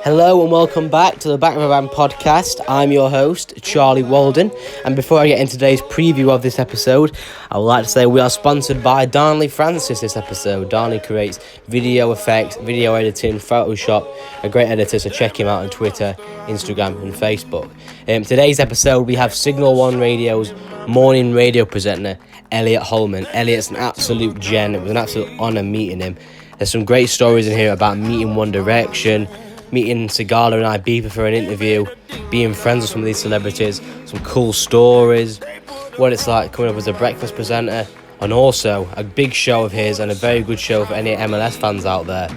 Hello and welcome back to the Back of a Van podcast. I'm your host, Charlie Walden, and before I get into today's preview of this episode, I would like to say we are sponsored by Darnley Francis this episode. Darnley creates video effects, video editing, Photoshop, a great editor, so check him out on Twitter, Instagram and Facebook. Today's episode we have Signal 1 Radio's morning radio presenter, Elliot Holman. Elliot's an absolute gen. It was an absolute honour meeting him. There's some great stories in here about meeting One Direction, meeting Sigala and Ibiza for an interview, being friends with some of these celebrities, some cool stories, what it's like coming up as a breakfast presenter, and also a big show of his and a very good show for any MLS fans out there,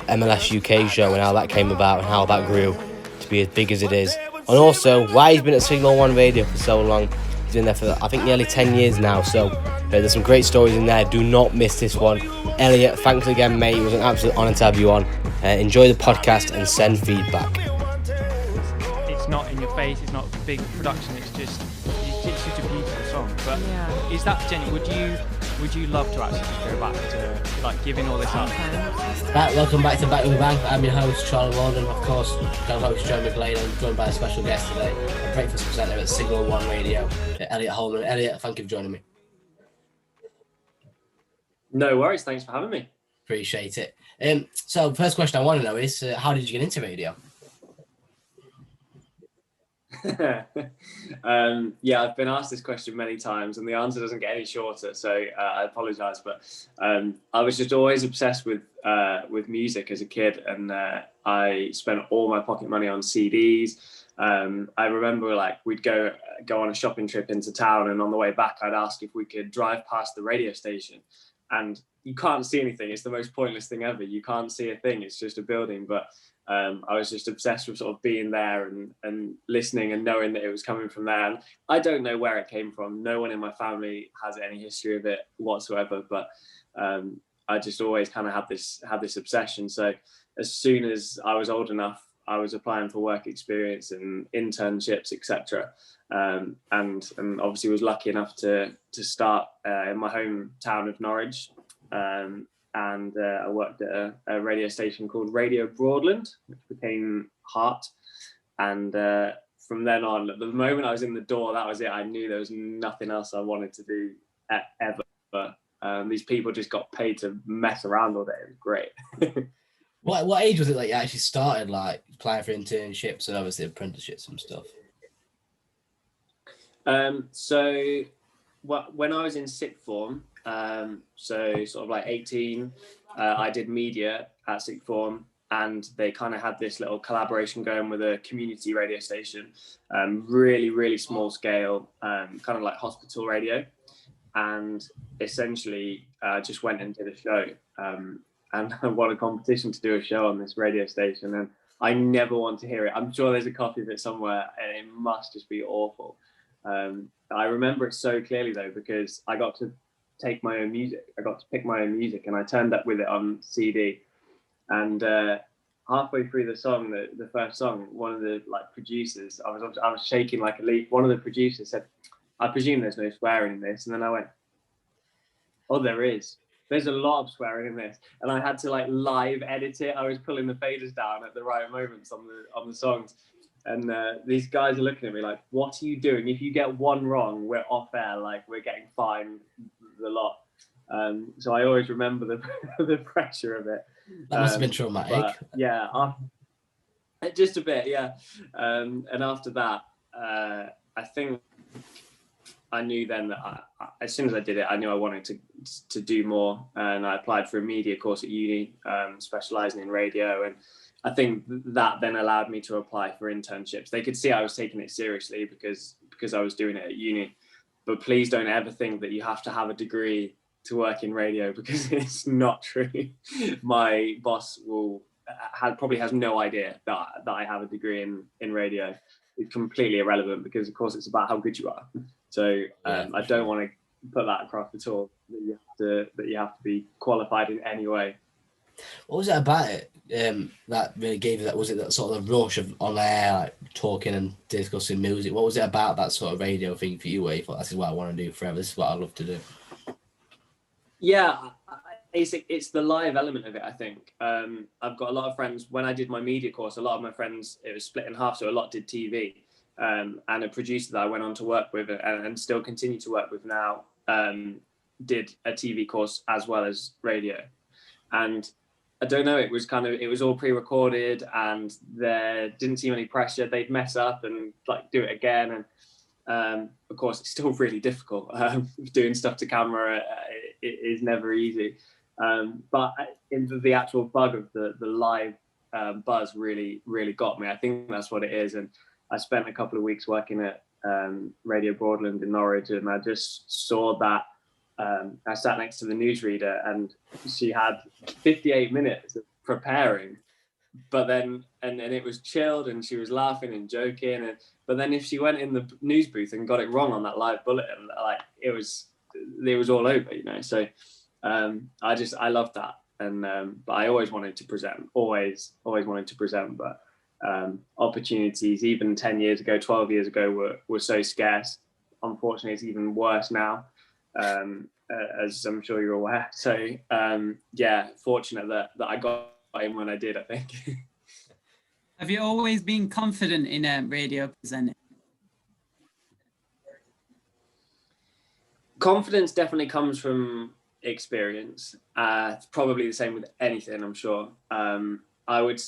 MLS UK Show, and how that came about and how that grew to be as big as it is. And also why he's been at Signal 1 Radio for so long. He's been there for, I think, nearly 10 years now, so there's some great stories in there. Do not miss this one. Elliot, thanks again, mate. It was an absolute honour to have you on. Enjoy the podcast and send feedback. It's not in your face, it's not big production, it's just a beautiful song. But is that genuine? Would you love to actually just go back to like giving all this up? Right, welcome back to Back with a Bang. I'm your host, Charlie Walden, of course, co-host Joe Mcglade. I'm joined by a special guest today, a breakfast presenter at Signal 1 Radio, Elliot Holman. Elliot, thank you for joining me. No worries, thanks for having me. Appreciate it. So first question I want to know is, how did you get into radio? I've been asked this question many times and the answer doesn't get any shorter, so I apologise, but I was just always obsessed with music as a kid, and I spent all my pocket money on CDs. I remember we'd go on a shopping trip into town, and on the way back I'd ask if we could drive past the radio station, and you can't see anything. It's the most pointless thing ever. You can't see a thing. It's just a building. But I was just obsessed with sort of being there and listening and knowing that it was coming from there. And I don't know where it came from. No one in my family has any history of it whatsoever. But I just always kind of had this obsession. So as soon as I was old enough, I was applying for work experience and internships, etc. And obviously was lucky enough to start in my hometown of Norwich. I worked at a radio station called Radio Broadland, which became Heart. And from then on, the moment I was in the door, that was it. I knew there was nothing else I wanted to do ever. These people just got paid to mess around all day. It was great. What age was it that you actually started applying for internships and obviously apprenticeships and stuff? So when I was in sixth form, so sort of 18, I did media at sixth form, and they kind of had this little collaboration going with a community radio station, really, really small scale, kind of like hospital radio. And essentially just went and did a show, and I won a competition to do a show on this radio station, and I never want to hear it. I'm sure there's a copy of it somewhere, and it must just be awful. I remember it so clearly though, because I got to take my own music. I got to pick my own music, and I turned up with it on CD. And halfway through the song, the first song, one of the producers, I was shaking like a leaf. One of the producers said, "I presume there's no swearing in this." And then I went, "Oh, there is. There's a lot of swearing in this." And I had to live edit it. I was pulling the faders down at the right moments on the songs. And these guys are looking at me like, "What are you doing? If you get one wrong, we're off air. We're getting fined the lot." So I always remember the pressure of it. That must have been traumatic. Just a bit, yeah. And after that, I think I knew then that as soon as I did it, I knew I wanted to do more. And I applied for a media course at uni, specialising in radio. And I think that then allowed me to apply for internships. They could see I was taking it seriously because I was doing it at uni. But please don't ever think that you have to have a degree to work in radio, because it's not true. My boss probably has no idea that I have a degree in radio. It's completely irrelevant, because of course it's about how good you are. So I don't want to put that across at all, that you have to be qualified in any way. What was it about it that really gave you that? Was it that sort of rush of on air, talking and discussing music? What was it about that sort of radio thing for you where you thought, this is what I want to do forever, this is what I love to do? Yeah, it's the live element of it, I think. I've got a lot of friends. When I did my media course, a lot of my friends, it was split in half, so a lot did TV. And a producer that I went on to work with and still continue to work with now did a TV course as well as radio. And I don't know, it was all pre-recorded, and there didn't seem any pressure. They'd mess up and like do it again. And of course, it's still really difficult. Doing stuff to camera it is never easy. But the actual bug of the live buzz really got me. I think that's what it is. And I spent a couple of weeks working at Radio Broadland in Norwich, and I just saw that. I sat next to the newsreader, and she had 58 minutes of preparing, but then and it was chilled, and she was laughing and joking, but then if she went in the news booth and got it wrong on that live bulletin, like it was all over, you know. So I loved that, and but I always wanted to present, always wanted to present, but opportunities even 10 years ago, 12 years ago were so scarce. Unfortunately, it's even worse now. As I'm sure you're aware. So fortunate that I got in when I did, I think. Have you always been confident in radio presenting? Confidence definitely comes from experience. It's probably the same with anything, I'm sure.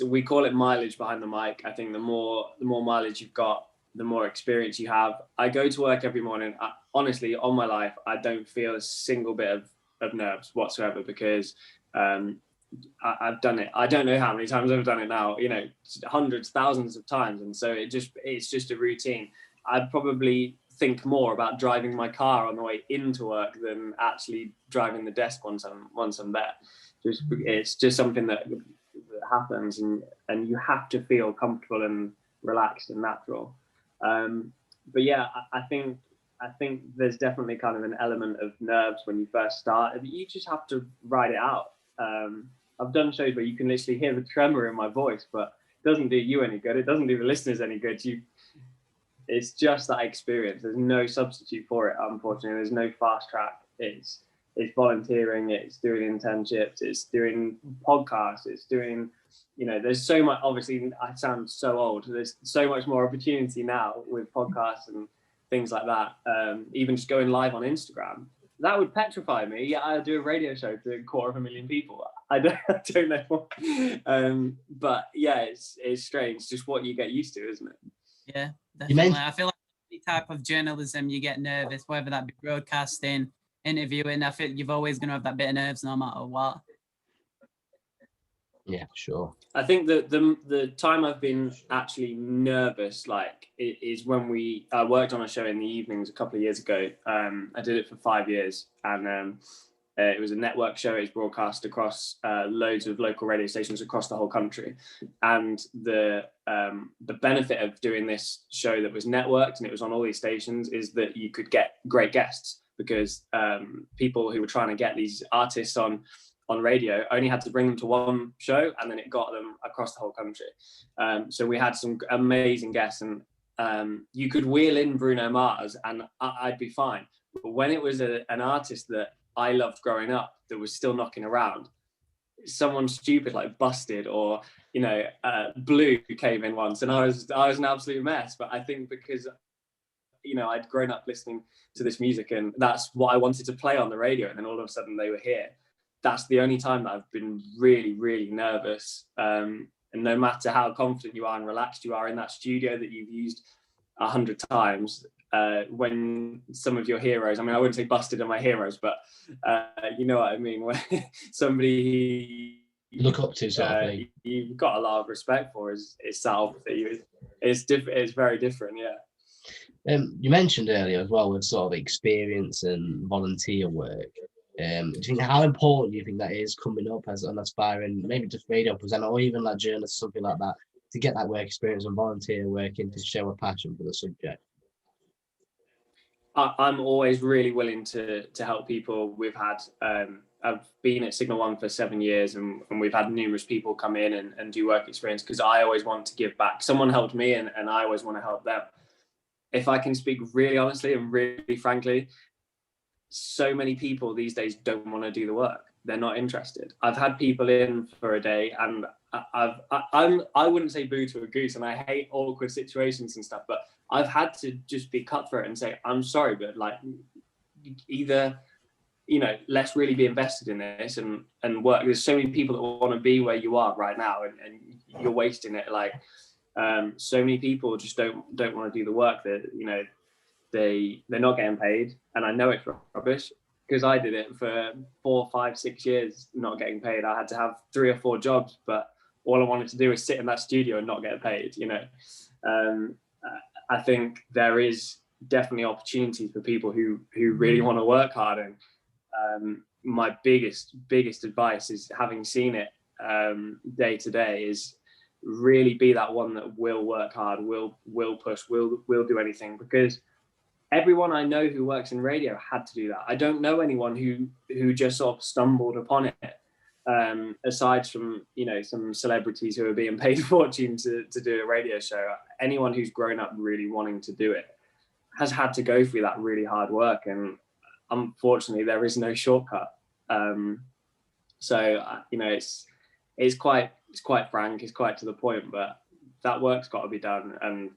We call it mileage behind the mic. I think the more mileage you've got, the more experience you have. I go to work every morning. Honestly, on my life, I don't feel a single bit of nerves whatsoever, because I've done it. I don't know how many times I've done it now, you know, hundreds, thousands of times. And so it's just a routine. I'd probably think more about driving my car on the way into work than actually driving the desk once I'm there. It's just something that happens, and you have to feel comfortable and relaxed and natural. But yeah, I think there's definitely kind of an element of nerves when you first start. You just have to ride it out. I've done shows where you can literally hear the tremor in my voice, but it doesn't do you any good. It doesn't do the listeners any good. It's just that experience. There's no substitute for it, unfortunately. There's no fast track. It's volunteering. It's doing internships. It's doing podcasts. It's doing, you know, there's so much. Obviously, I sound so old. There's so much more opportunity now with podcasts and things like that. Even just going live on Instagram, that would petrify me. Yeah, I'll do a radio show to 250,000 people. I don't know what. But yeah, it's strange. It's just what you get used to, isn't it? Yeah, definitely. I feel like any type of journalism, you get nervous, whether that be broadcasting, interviewing. I feel you've always going to have that bit of nerves no matter what. Yeah, sure. I think that the time I've been actually nervous, like, is when I worked on a show in the evenings a couple of years ago. I did it for 5 years, and it was a network show. It was broadcast across loads of local radio stations across the whole country. And the benefit of doing this show that was networked and it was on all these stations is that you could get great guests, because people who were trying to get these artists on radio only had to bring them to one show, and then it got them across the whole country. So we had some amazing guests, and you could wheel in Bruno Mars and I'd be fine. But when it was an artist that I loved growing up that was still knocking around, someone stupid like Busted or, you know, Blue came in once, and I was an absolute mess. But I think because, you know, I'd grown up listening to this music, and that's what I wanted to play on the radio, and then all of a sudden they were here. That's the only time that I've been really, really nervous. And no matter how confident you are and relaxed you are in that studio that you've used 100 times, when some of your heroes, I mean, I wouldn't say Busted are my heroes, but you know what I mean, when somebody you look up to, sort of thing. You've got a lot of respect for is Sal. It's different. It's very different, yeah. You mentioned earlier as well with sort of experience and volunteer work. Do you think, how important do you think that is coming up as an aspiring, maybe just radio presenter or even like journalist, something like that, to get that work experience and volunteer working to show a passion for the subject? I'm always really willing to help people. We've had, I've been at Signal One for 7 years, and we've had numerous people come in and do work experience, because I always want to give back. Someone helped me, and I always want to help them. If I can speak really honestly and really frankly, so many people these days don't want to do the work. they're not interested. I've had people in for a day, and I wouldn't say boo to a goose, and I hate awkward situations and stuff, but I've had to just be cutthroat and say, I'm sorry, but like, either, you know, let's really be invested in this and work. There's so many people that want to be where you are right now, and you're wasting it. Like, so many people just don't want to do the work that, you know, they're not getting paid. And I know it's rubbish, because I did it for 4, 5, 6 years, not getting paid. I had to have 3 or 4 jobs, but all I wanted to do was sit in that studio and not get paid, you know. I think there is definitely opportunities for people who really want to work hard. And my biggest advice is, having seen it day to day, is really be that one that will work hard, will push, will do anything, because everyone I know who works in radio had to do that. I don't know anyone who just sort of stumbled upon it, aside from, you know, some celebrities who are being paid a fortune to do a radio show. Anyone who's grown up really wanting to do it has had to go through that really hard work, and unfortunately there is no shortcut. So you know, it's quite frank, it's quite to the point, but that work's got to be done, and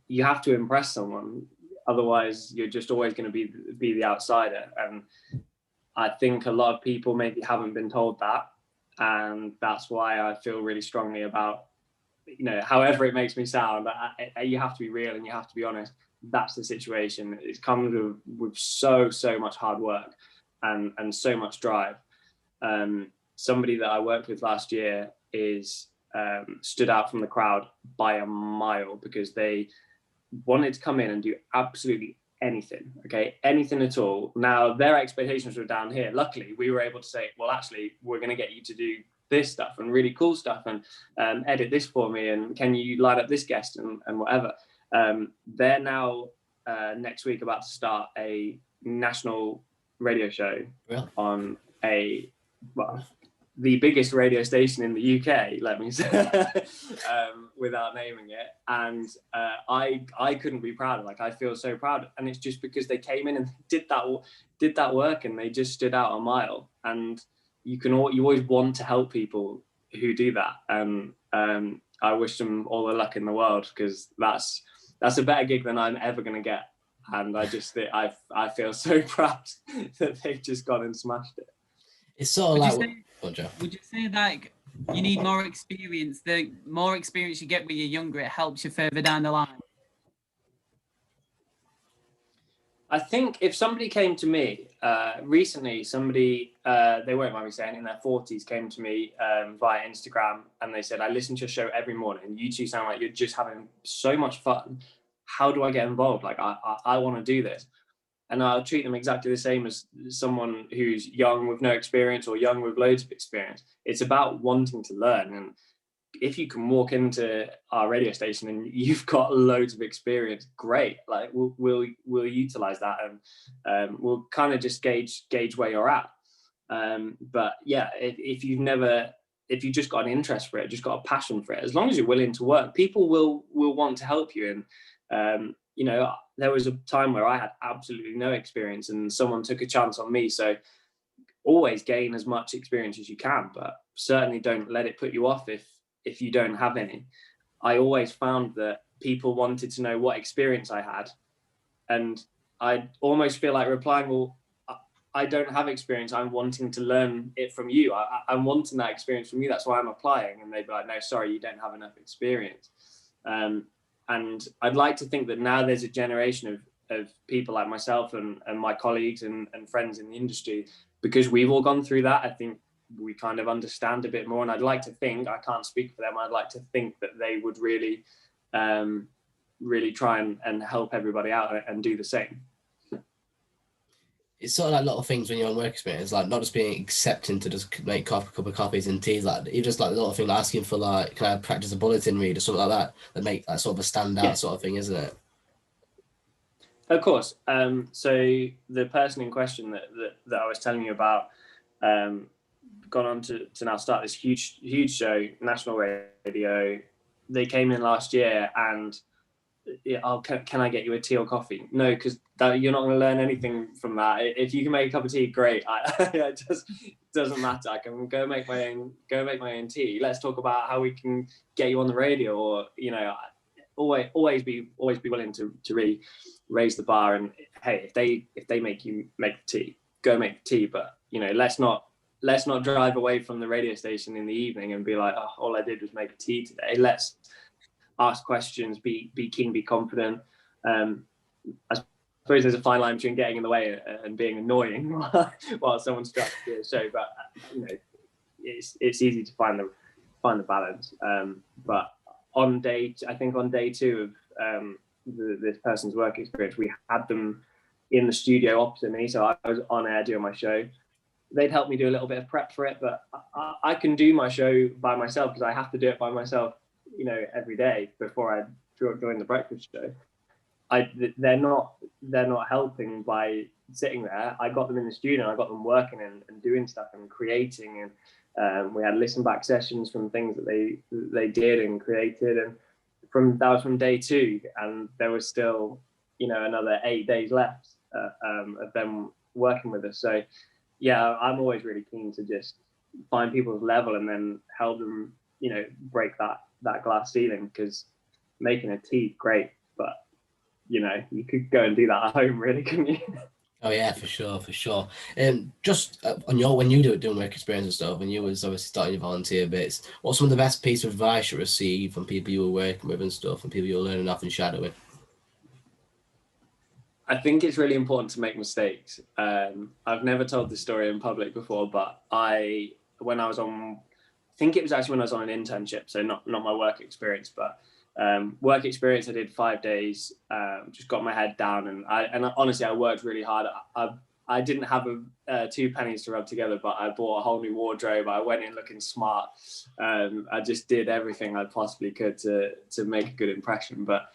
you have to impress someone. Otherwise, you're just always going to be the outsider. And I think a lot of people maybe haven't been told that, and that's why I feel really strongly about, you know, however it makes me sound, you have to be real and you have to be honest. That's the situation. It comes with so much hard work and so much drive. Somebody that I worked with last year is stood out from the crowd by a mile, because they wanted to come in and do absolutely anything, anything at all. Now, their expectations were down here. Luckily, we were able to say, well, actually, we're going to get you to do this stuff and really cool stuff, and edit this for me, and can you line up this guest and whatever. They're now next week about to start a national radio show on the biggest radio station in the UK, let me say, without naming it. And I couldn't be prouder. Like, I feel so proud. And it's just because they came in and did that work, and they just stood out a mile. And you always want to help people who do that. And I wish them all the luck in the world, because that's a better gig than I'm ever going to get. And I just think I feel so proud that they've just gone and smashed it. It's sort of would you say that you need more experience? The more experience you get when you're younger, it helps you further down the line? I think if somebody came to me recently, they won't mind me saying, in their 40s, came to me via Instagram, and they said, I listen to your show every morning. You two sound like you're just having so much fun. How do I get involved? Like, I want to do this. And I'll treat them exactly the same as someone who's young with no experience or young with loads of experience. It's about wanting to learn. And if you can walk into our radio station and you've got loads of experience, great. Like, we'll utilize that, and we'll kind of just gauge where you're at. But yeah, if you just got an interest for it, just got a passion for it, as long as you're willing to work, people will want to help you. And you know, there was a time where I had absolutely no experience, and someone took a chance on me. So always gain as much experience as you can, but certainly don't let it put you off if you don't have any. I always found that people wanted to know what experience I had, and I almost feel like replying, well, I don't have experience. I'm wanting to learn it from you. I'm wanting that experience from you. That's why I'm applying. And they'd be like, no, sorry, you don't have enough experience. And I'd like to think that now there's a generation of people like myself and my colleagues and friends in the industry, because we've all gone through that. I think we kind of understand a bit more, and I'd like to think, I can't speak for them, I'd like to think that they would really try and help everybody out and do the same. It's sort of like a lot of things when you're on work experience, like not just being accepting to just make a couple of coffees and teas, like you just like a lot of things, like asking for like, can I practice a bulletin read or something like that make that sort of a standout sort of thing, isn't it? Of course. So the person in question that I was telling you about gone on to now start this huge show, national radio. They came in last year, and yeah, can I get you a tea or coffee? No, because you're not going to learn anything from that. If you can make a cup of tea, great. It just doesn't matter. I can go make my own tea. Let's talk about how we can get you on the radio, or always be willing to really raise the bar. And hey, if they make you make the tea, go make the tea. But let's not drive away from the radio station in the evening and be like, oh, all I did was make a tea today. Let's ask questions, be keen, be confident. I suppose there's a fine line between getting in the way and being annoying while someone's trying to do a show. But it's easy to find the balance. But on day two of this person's work experience, we had them in the studio opposite me, so I was on air doing my show. They'd help me do a little bit of prep for it, but I can do my show by myself because I have to do it by myself, every day before I join the breakfast show. They're not helping by sitting there. I got them in the studio, and I got them working and doing stuff and creating, and we had listen back sessions from things that they did and created, and that was from day two, and there was still another 8 days left of them working with us. So yeah, I'm always really keen to just find people's level and then help them break that glass ceiling, because making a tea, great, but you could go and do that at home, really, couldn't you? Oh yeah, for sure. Just on when you doing work experience and stuff, when you was obviously starting your volunteer bits, what's some of the best piece of advice you received from people you were working with and stuff, and people you were learning off and shadowing? I think it's really important to make mistakes. I've never told this story in public before, but when I was on an internship, so not my work experience, but work experience, I did 5 days, just got my head down, and honestly, I worked really hard. I didn't have 2 pennies to rub together, but I bought a whole new wardrobe. I went in looking smart. I just did everything I possibly could to make a good impression. But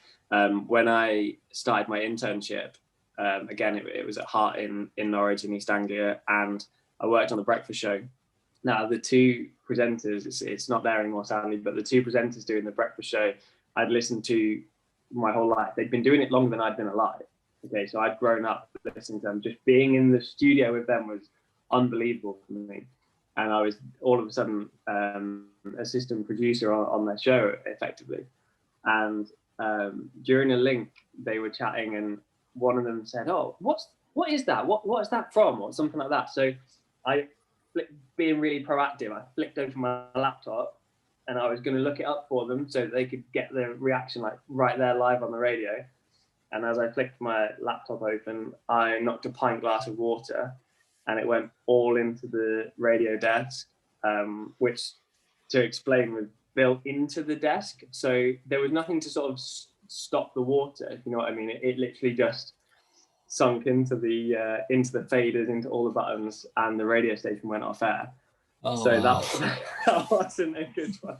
when I started my internship, again, it was at Hart in Norwich in East Anglia, and I worked on the breakfast show. Now, the 2 presenters, it's not there anymore, sadly, but the 2 presenters doing the breakfast show, I'd listened to my whole life. They'd been doing it longer than I'd been alive. Okay, so I'd grown up listening to them. Just being in the studio with them was unbelievable for me. And I was all of a sudden assistant producer on their show, effectively. And during a link, they were chatting, and one of them said, "Oh, what is that? What is that from?" or something like that. So being really proactive, I flicked open my laptop, and I was going to look it up for them so that they could get the reaction like right there live on the radio. And as I flicked my laptop open, I knocked a pint glass of water, and it went all into the radio desk, which, to explain, was built into the desk. So there was nothing to sort of stop the water, if you know what I mean. It literally just sunk into the faders, into all the buttons, and the radio station went off air. Oh, so wow. that wasn't a good one.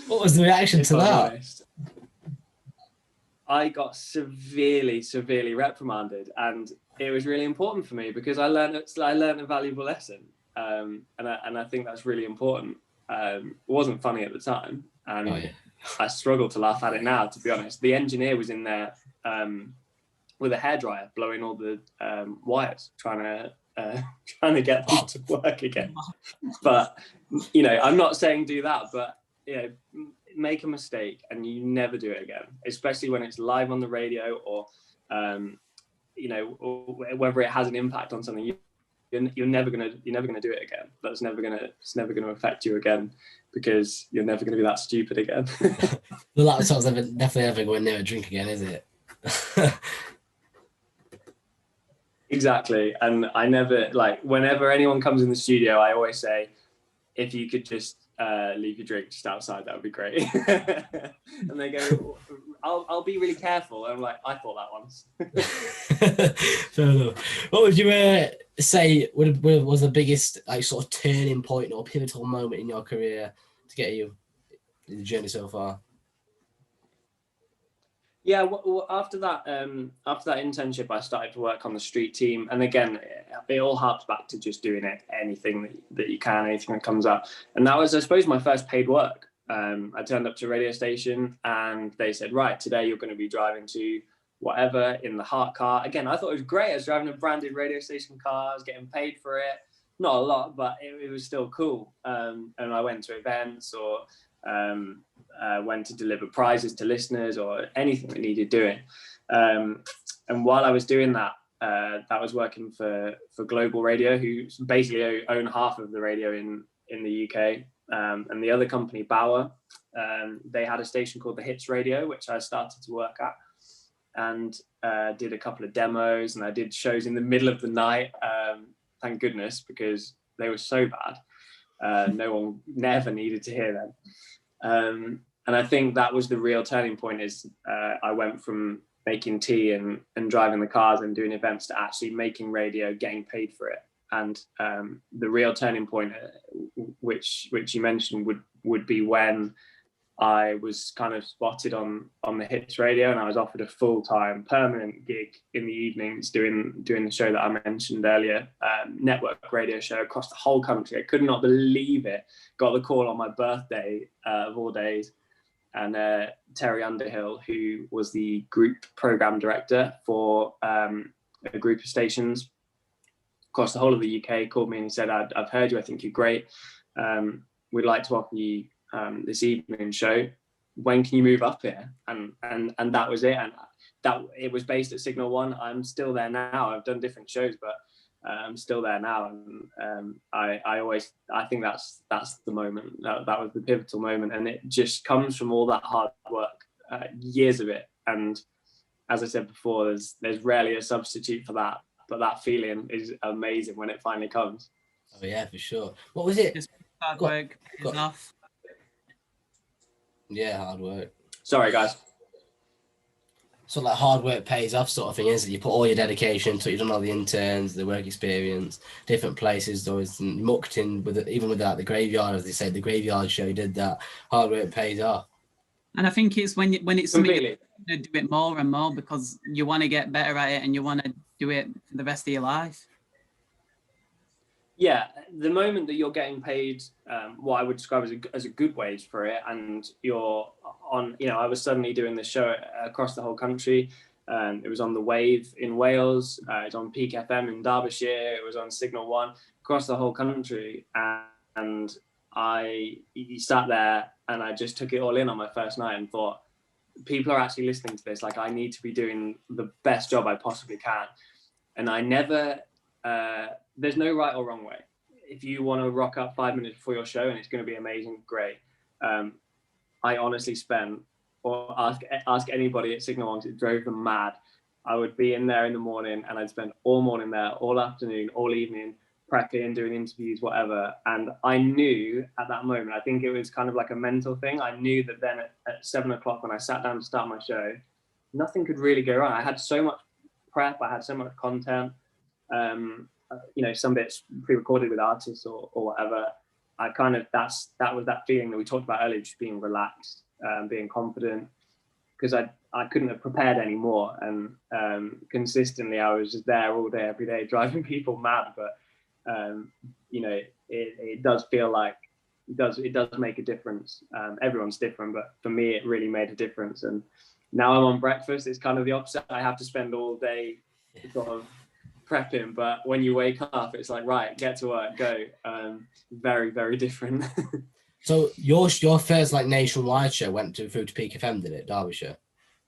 What was the reaction to that? Honest. I got severely reprimanded, and it was really important for me because I learned a valuable lesson, and I think that's really important. It wasn't funny at the time, and I struggle to laugh at it now, to be honest. The engineer was in there with a hairdryer blowing all the wires, trying to get them to work again. But I'm not saying do that, but make a mistake and you never do it again, especially when it's live on the radio, or or whether it has an impact on something. You're never gonna do it again. It's never gonna affect you again, because you're never gonna be that stupid again. The laptop's definitely never going near a drink again, is it? Exactly. And I never, whenever anyone comes in the studio, I always say, if you could just leave your drink just outside, that would be great. And they go, I'll be really careful. And I'm like, I thought that once. Fair enough. What would you say was the biggest sort of turning point or pivotal moment in your career to get you in the journey so far? Yeah, well, after that internship, I started to work on the street team, and again, it all harps back to just doing anything that you can, anything that comes up. And that was, I suppose, my first paid work. I turned up to a radio station and they said, right, today you're going to be driving to whatever in the Heart car. Again, I thought it was great. I was driving a branded radio station car. I was getting paid for it. Not a lot, but it was still cool. And I went to events or went to deliver prizes to listeners or anything that needed doing. And while I was doing that, that was working for Global Radio, who basically own half of the radio in the UK. And the other company, Bauer, they had a station called the Hits Radio, which I started to work at, and did a couple of demos, and I did shows in the middle of the night. Thank goodness, because they were so bad. No one never needed to hear them. And I think that was the real turning point, is I went from making tea and driving the cars and doing events to actually making radio, getting paid for it. And the real turning point, which you mentioned, would be when I was kind of spotted on the Hits Radio, and I was offered a full-time permanent gig in the evenings doing the show that I mentioned earlier, network radio show across the whole country. I could not believe it. Got the call on my birthday of all days, and Terry Underhill, who was the group program director for a group of stations across the whole of the UK, called me and said, I've heard you, I think you're great. We'd like to offer you this evening show. When can you move up here? And that was it. And that it was based at Signal One. I'm still there now. I've done different shows, but I'm still there now. And I think that's the moment. That was the pivotal moment, and it just comes from all that hard work, years of it. And as I said before, there's rarely a substitute for that. But that feeling is amazing when it finally comes. Oh yeah, for sure. What was it? Just hard work enough. Yeah, hard work. Sorry, guys. So like hard work pays off sort of thing, isn't it? You put all your dedication into it, you've done all the interns, the work experience, different places, there was mucked in with it, even with that, the graveyard, as they say, the graveyard show, you did that. Hard work pays off. And I think it's when it's something Completely. you do it more and more because you want to get better at it and you want to do it for the rest of your life. Yeah, the moment that you're getting paid what I would describe as a good wage for it, and you're on, I was suddenly doing this show across the whole country. It was on The Wave in Wales, it was on Peak FM in Derbyshire, it was on Signal One, across the whole country. And I sat there and I just took it all in on my first night and thought, people are actually listening to this. Like, I need to be doing the best job I possibly can. And I never, there's no right or wrong way. If you want to rock up 5 minutes before your show and it's going to be amazing, great. I honestly spent, or ask anybody at Signal One, it drove them mad. I would be in there in the morning and I'd spend all morning there, all afternoon, all evening, prepping, doing interviews, whatever. And I knew at that moment, I think it was kind of like a mental thing. I knew that then at 7 o'clock when I sat down to start my show, nothing could really go wrong. I had so much prep, I had so much content, some bits pre-recorded with artists or whatever. I kind of, that was that feeling that we talked about earlier, just being relaxed, being confident, because I couldn't have prepared any more. And consistently, I was just there all day, every day, driving people mad. But it does feel like it does make a difference. Everyone's different, but for me, it really made a difference. And now I'm on breakfast. It's kind of the opposite. I have to spend all day sort of prepping, but when you wake up, it's like, right, get to work, go. Very, very different. So your first like nationwide show went through to Peak FM, did it, Derbyshire?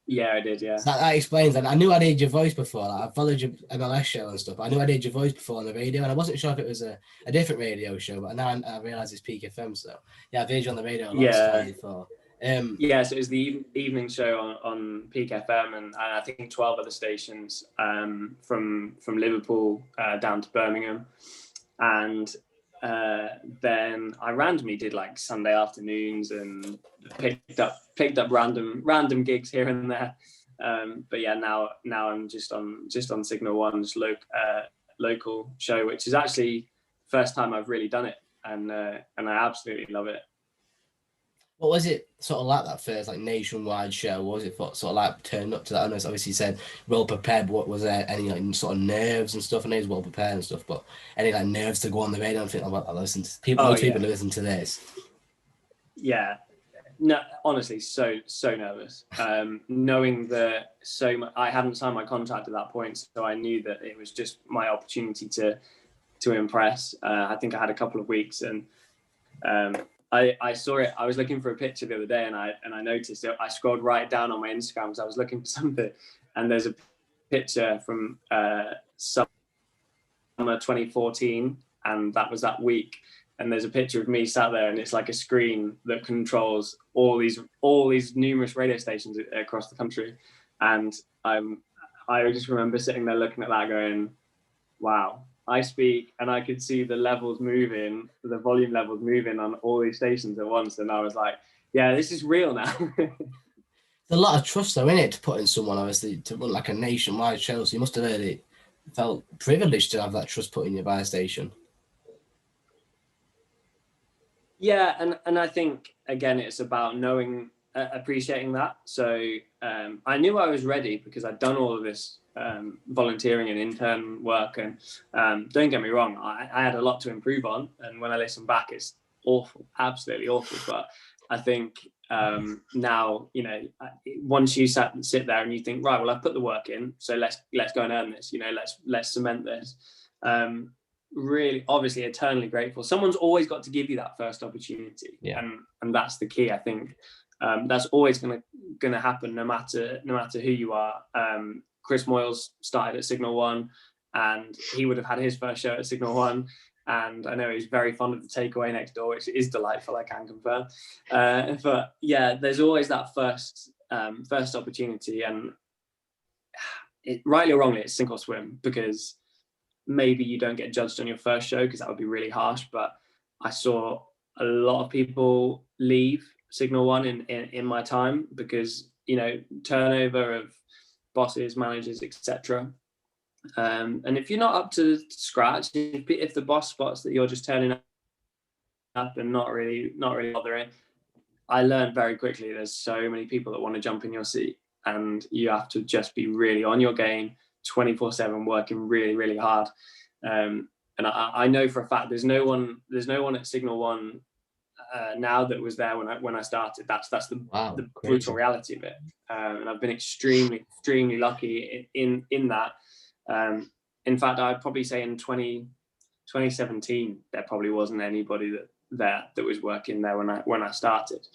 Yeah, I did, yeah. So that explains that. I knew I'd heard your voice before. Like, I followed your MLS show and stuff. I knew I'd heard your voice before on the radio, and I wasn't sure if it was a different radio show, but now I realise it's Peak FM, so yeah, I've heard you on the radio a lot before. Yeah, so it was the evening show on Peak FM, and I think 12 other stations from Liverpool down to Birmingham. And then I randomly did like Sunday afternoons and picked up random gigs here and there. But yeah, now I'm just on Signal One, just local show, which is actually the first time I've really done it, and I absolutely love it. What was it sort of like, that first like nationwide show? What was it sort of like turning up to that? I know it's obviously said well prepared, but what was there any like sort of nerves and stuff? I know it's well prepared and stuff, but any like nerves to go on the radio and think, I listen to people, people listen to this? Yeah, No, honestly, so nervous. Knowing that I hadn't signed my contract at that point, so I knew that it was just my opportunity to impress. I think I had a couple of weeks, and I saw it. I was looking for a picture the other day, and I noticed it. I scrolled right down on my Instagram because I was looking for something, and there's a picture from summer 2014, and that was that week. And there's a picture of me sat there, and it's like a screen that controls all these numerous radio stations across the country. And I just remember sitting there looking at that, going, "Wow!" I speak, and I could see the levels moving, the volume levels moving on all these stations at once, and I was like, "Yeah, this is real now." There's a lot of trust, though, in it, to put in someone, obviously, to run like a nationwide show. So you must have really felt privileged to have that trust put in you by a station. Yeah, and I think, again, it's about knowing, appreciating that. So I knew I was ready because I'd done all of this volunteering and intern work, and don't get me wrong, I had a lot to improve on, and when I listen back, it's awful, absolutely awful. But I think now, you know, once you sit there and you think, right, well, I've put the work in, so let's go and earn this, you know, let's cement this. Really, obviously, eternally grateful. Someone's always got to give you that first opportunity, and that's the key. I think that's always gonna happen, no matter who you are. Chris Moyles started at Signal One, and he would have had his first show at Signal One. And I know he's very fond of the takeaway next door, which is delightful, I can confirm. But yeah, there's always that first opportunity, and rightly or wrongly, it's sink or swim, because maybe you don't get judged on your first show, because that would be really harsh. But I saw a lot of people leave Signal One in my time because, you know, turnover of bosses, managers, etc. And if you're not up to scratch, if the boss spots that you're just turning up and not really bothering, I learned very quickly there's so many people that want to jump in your seat, and you have to just be really on your game, 24/7, working really, really hard. And I know for a fact there's no one at Signal One now that was there when I started. That's the brutal reality of it. And I've been extremely lucky in that. In fact, I'd probably say in 2017 there probably wasn't anybody that was working there when I started.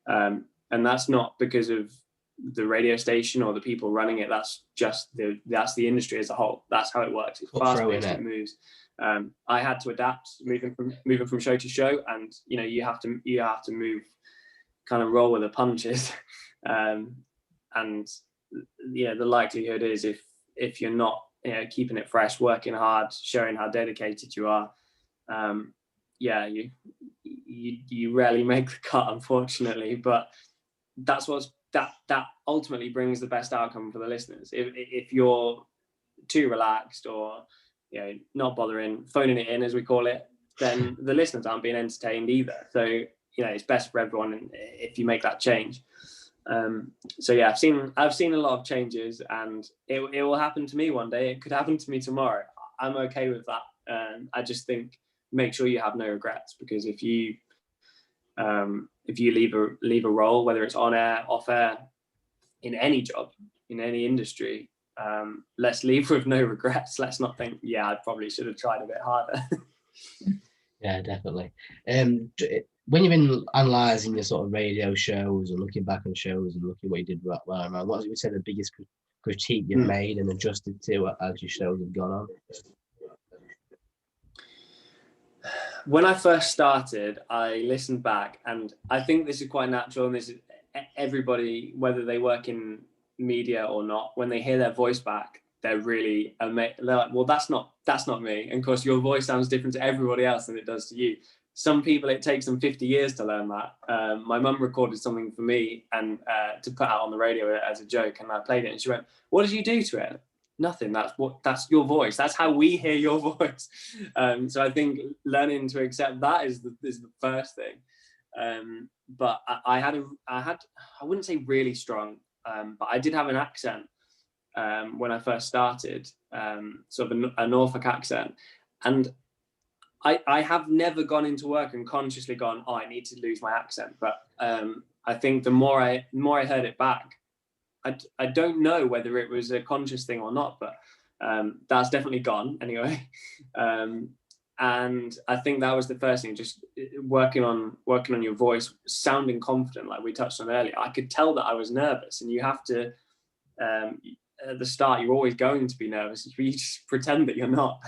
And that's not because of the radio station or the people running it. That's just that's the industry as a whole. That's how it works. It's fast-paced, it moves. I had to adapt, moving from show to show, and you know, you have to move, kind of roll with the punches. And you know, the likelihood is if you're not, you know, keeping it fresh, working hard, showing how dedicated you are, you rarely make the cut, unfortunately. But that's that ultimately brings the best outcome for the listeners. If you're too relaxed, or, you know, not bothering, phoning it in as we call it, then the listeners aren't being entertained either. So, you know, it's best for everyone if you make that change. So yeah, I've seen a lot of changes, and it will happen to me one day. It could happen to me tomorrow. I'm okay with that. I just think make sure you have no regrets, because if you leave a role, whether it's on air, off air, in any job, in any industry, let's leave with no regrets. Let's not think, yeah, I probably should have tried a bit harder. Yeah, definitely. When you've been analysing your sort of radio shows and looking back on shows and looking what you did well, what would you say the biggest critique you've made and adjusted to as your shows have gone on? When I first started, I listened back, and I think this is quite natural, and this is everybody, whether they work in media or not, when they hear their voice back, they're really amazed. They're like, well, that's not me. And of course, your voice sounds different to everybody else than it does to you. Some people, it takes them 50 years to learn that. My mum recorded something for me and to put out on the radio as a joke, and I played it, and she went, "What did you do to it?" Nothing. That's your voice. That's how we hear your voice. So I think learning to accept that is the first thing. But I wouldn't say really strong, but I did have an accent when I first started, sort of a Norfolk accent, and I have never gone into work and consciously gone, oh, I need to lose my accent. But I think the more I heard it back, I don't know whether it was a conscious thing or not, but that's definitely gone anyway. And I think that was the first thing, just working on your voice, sounding confident, like we touched on earlier. I could tell that I was nervous, and you have to, at the start, you're always going to be nervous. You just pretend that you're not.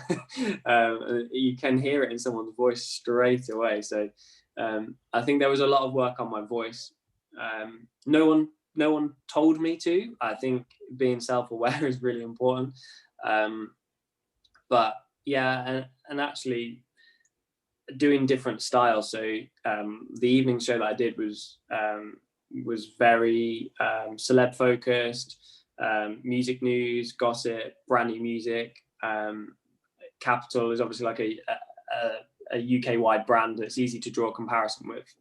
You can hear it in someone's voice straight away. So I think there was a lot of work on my voice. No one told me to. I think being self-aware is really important. But yeah, and actually doing different styles. So the evening show that I did was very celeb focused, music news, gossip, brand new music. Capital is obviously like a UK wide brand that's easy to draw a comparison with.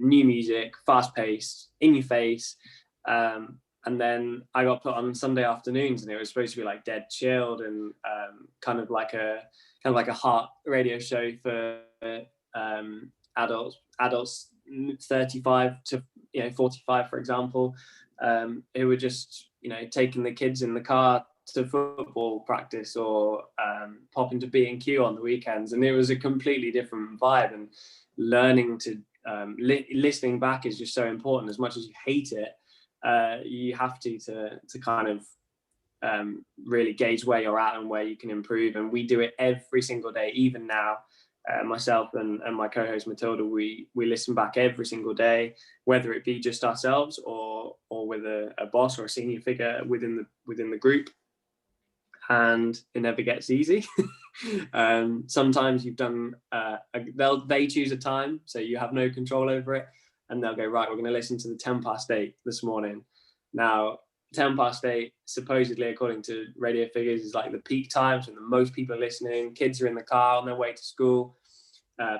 New music, fast paced, in your face. And then I got put on Sunday afternoons, and it was supposed to be like dead chilled and kind of like a heart radio show for adults 35 to 45, for example, who were just taking the kids in the car to football practice or popping to B&Q on the weekends. And it was a completely different vibe, and learning to listening back is just so important. As much as you hate it, you have to kind of really gauge where you're at and where you can improve. And we do it every single day. Even now, myself and my co-host Matilda, we listen back every single day, whether it be just ourselves or with a boss or a senior figure within the group. And it never gets easy. Sometimes you've done they choose a time, so you have no control over it, and they'll go, right, we're going to listen to the 8:10 this morning. Now 8:10, supposedly according to radio figures, is like the peak times when the most people are listening. Kids are in the car on their way to school,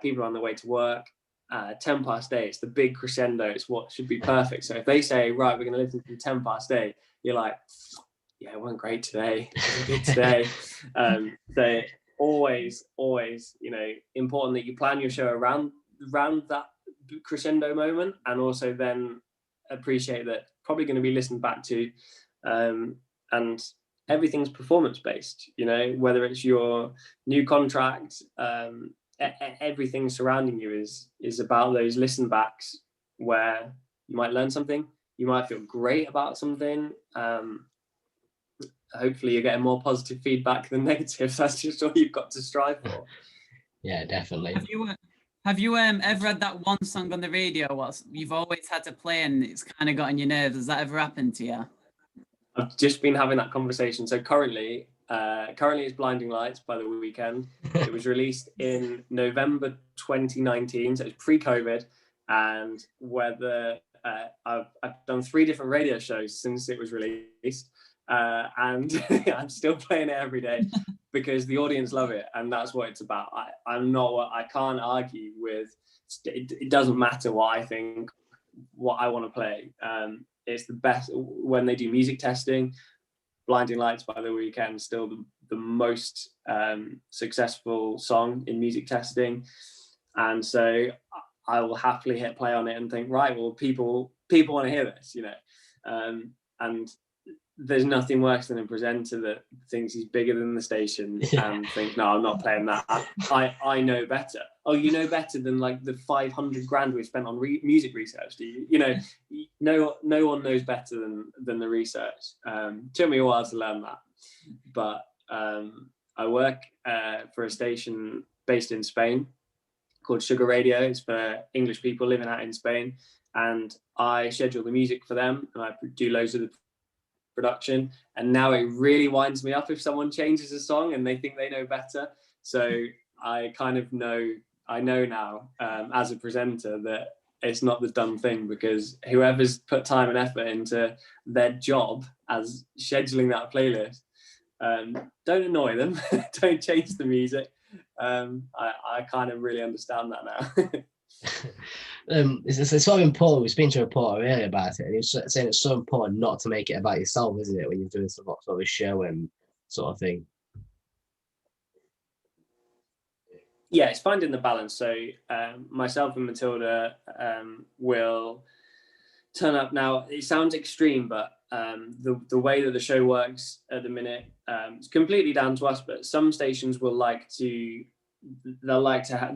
people are on their way to work. 8:10, it's the big crescendo, it's what should be perfect. So if they say, right, we're going to listen to 8:10, you're like, yeah, it went great today. It was good today. So always, important that you plan your show around that crescendo moment, and also then appreciate that probably going to be listened back to, and everything's performance based. Whether it's your new contract, everything surrounding you is about those listen backs, where you might learn something, you might feel great about something. Hopefully you're getting more positive feedback than negative. That's just all you've got to strive for. Yeah, definitely. Have you ever had that one song on the radio what you've always had to play and it's kind of got on your nerves? Has that ever happened to you? I've just been having that conversation. So currently it's Blinding Lights by The Weeknd. It was released in November 2019, so it's pre-COVID. And whether I've done 3 different radio shows since it was released. And I'm still playing it every day because the audience love it, and that's what it's about. I can't argue with it. Doesn't matter what I think, what I want to play. It's the best when they do music testing. Blinding Lights by The Weeknd still the most successful song in music testing, and so I will happily hit play on it and think, right, well, people want to hear this, and there's nothing worse than a presenter that thinks he's bigger than the station and thinks, no, I'm not playing that. I know better. Oh, you know better than like the 500 grand we spent on music research, do you? No one knows better than the research. Took me a while to learn that, but I work for a station based in Spain called Sugar Radio. It's for English people living out in Spain, and I schedule the music for them, and I do loads of the production. And now it really winds me up if someone changes a song and they think they know better. So I kind of know now as a presenter that it's not the done thing, because whoever's put time and effort into their job as scheduling that playlist, don't annoy them. Don't change the music. I kind of really understand that now. It's so important. We were speaking to a reporter earlier about it, and he was saying it's so important not to make it about yourself, isn't it, when you're doing sort of a show and sort of thing. yeah, it's finding the balance. So myself and Matilda will turn up. Now, it sounds extreme, but the way that the show works at the minute, it's completely down to us, but some stations will like to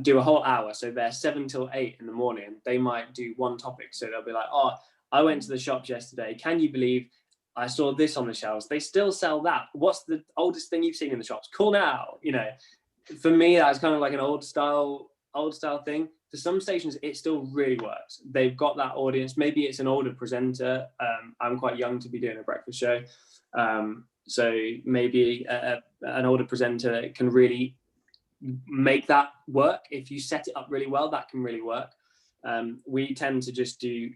do a whole hour. So they're 7 till 8 in the morning. They might do one topic. So they'll be like, oh, I went to the shops yesterday. Can you believe I saw this on the shelves? They still sell that. What's the oldest thing you've seen in the shops? Call now. You know, for me, that's kind of like an old style thing. For some stations, it still really works. They've got that audience. Maybe it's an older presenter. I'm quite young to be doing a breakfast show. So maybe an older presenter can really make that work. If you set it up really well, that can really work. We tend to just do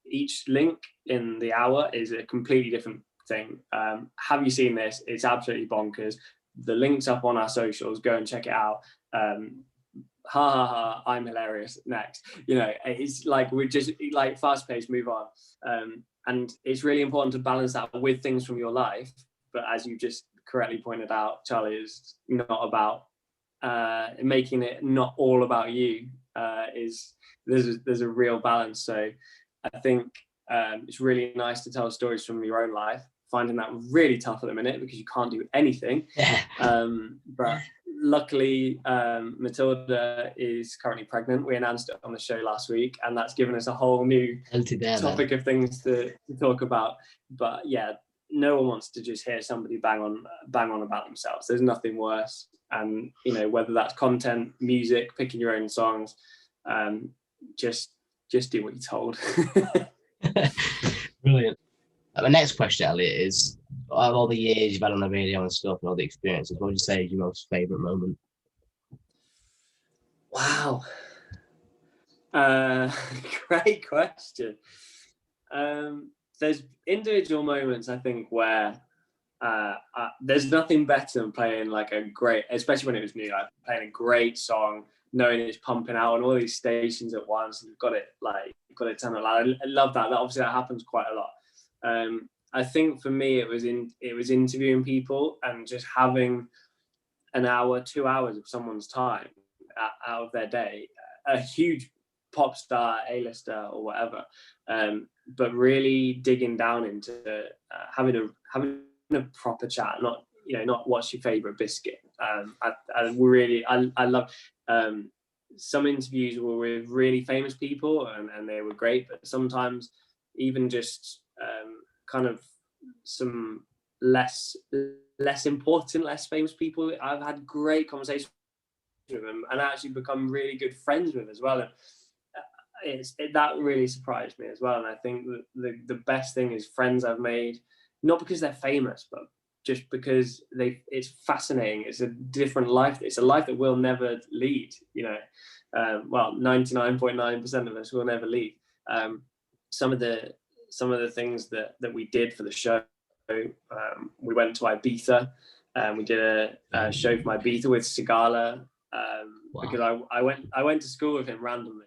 each link in the hour is a completely different thing. Have you seen this? It's absolutely bonkers. The link's up on our socials. Go and check it out. Ha ha ha, I'm hilarious. Next, you know, it's like we're just like fast paced, move on. And it's really important to balance that with things from your life. But as you just correctly pointed out, Charlie, is not about making it not all about you. There's a real balance. So I think it's really nice to tell stories from your own life. Finding that really tough at the minute because you can't do anything. But luckily, Matilda is currently pregnant. We announced it on the show last week, and that's given us a whole new topic of things to talk about. But yeah, no one wants to just hear somebody bang on about themselves. There's nothing worse. And you know, whether that's content, music, picking your own songs, just do what you're told. Brilliant. My next question, Elliot, is out of all the years you've had on the radio and stuff and all the experiences, what would you say is your most favourite moment? Wow. Great question. There's individual moments, I think, where there's nothing better than playing like a great, especially when it was new, like playing a great song, knowing it's pumping out on all these stations at once. You've got it turn it loud. I love that. Obviously that happens quite a lot. I think for me it was interviewing people and just having an hour, 2 hours of someone's time out of their day, a huge pop star, A-lister or whatever, but really digging down into having a proper chat, not what's your favorite biscuit. I love some interviews were with really famous people and they were great, but sometimes even just kind of some less important, less famous people, I've had great conversations with them and actually become really good friends with as well. And that really surprised me as well. And I think that the best thing is friends I've made, not because they're famous, but just because it's fascinating. It's a different life. It's a life that we'll never lead, you know. 99.9% of us will never lead. Some of the things that we did for the show, we went to Ibiza, we did a show from Ibiza with Sigala, because I went to school with him randomly.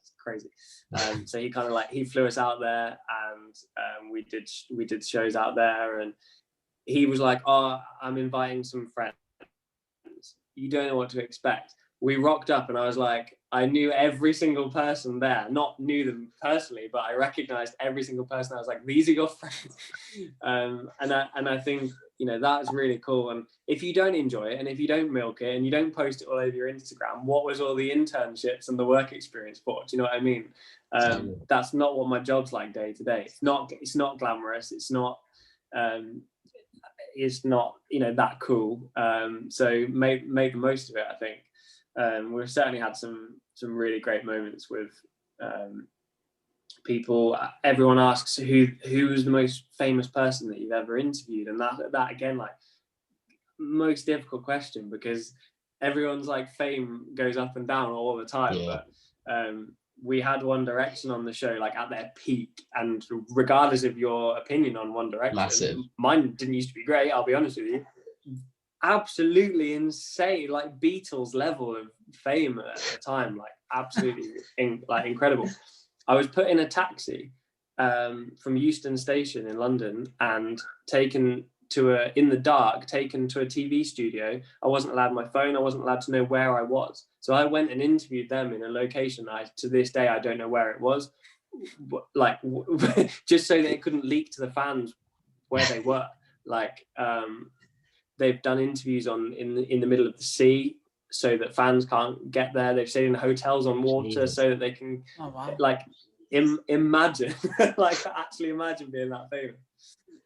It's crazy. So he kind of he flew us out there, and we did shows out there, and he was like, "Oh, I'm inviting some friends. You don't know what to expect." We rocked up, and I was like, I knew every single person there, not knew them personally, but I recognized every single person. I was like, these are your friends. And I think, you know, that's really cool. And if you don't enjoy it, and if you don't milk it, and you don't post it all over your Instagram, what was all the internships and the work experience for? Do you know what I mean? That's not what my job's like day to day. It's not glamorous. It's not, you know, that cool. So make the most of it, I think. We've certainly had some really great moments with people. Everyone asks who was the most famous person that you've ever interviewed, and that again, like, most difficult question, because everyone's like fame goes up and down all the time. Yeah. But we had One Direction on the show, like at their peak, and regardless of your opinion on One Direction, massive. Mine didn't used to be great, I'll be honest with you. Absolutely insane, like Beatles level of fame at the time, like absolutely incredible. I was put in a taxi from Euston Station in London and taken in the dark, taken to a TV studio. I wasn't allowed my phone. I wasn't allowed to know where I was. So I went and interviewed them in a location that to this day, I don't know where it was, like just so that it couldn't leak to the fans where they were. Like they've done interviews in the middle of the sea so that fans can't get there. They've stayed in hotels on water so that they can like imagine like actually imagine being that famous.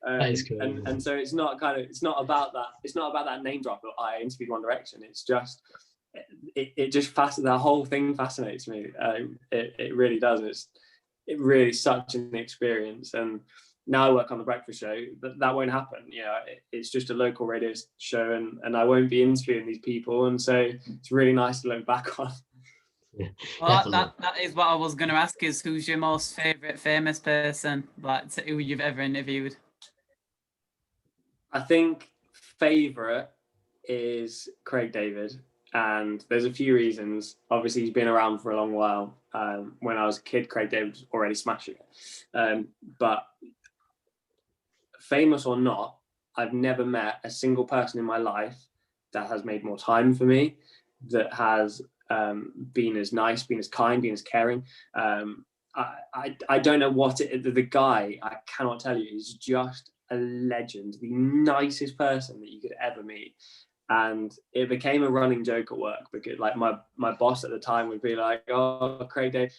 That is cool. And so it's not about that name drop that I interviewed One Direction. It's just that whole thing fascinates me. It really does. It really is such an experience. And now I work on the breakfast show, that won't happen. You know, it's just a local radio show, and I won't be interviewing these people. And so it's really nice to look back on. Yeah, well, that is what I was going to ask, is who's your most favourite famous person, like who you've ever interviewed? I think favourite is Craig David, and there's a few reasons. Obviously, he's been around for a long while. When I was a kid, Craig David was already smashing it. But famous or not, I've never met a single person in my life that has made more time for me, that has been as nice, been as kind, been as caring. I don't know what the guy, I cannot tell you, is just a legend, the nicest person that you could ever meet. And it became a running joke at work, because like my boss at the time would be like, "Oh, Craig Dave,"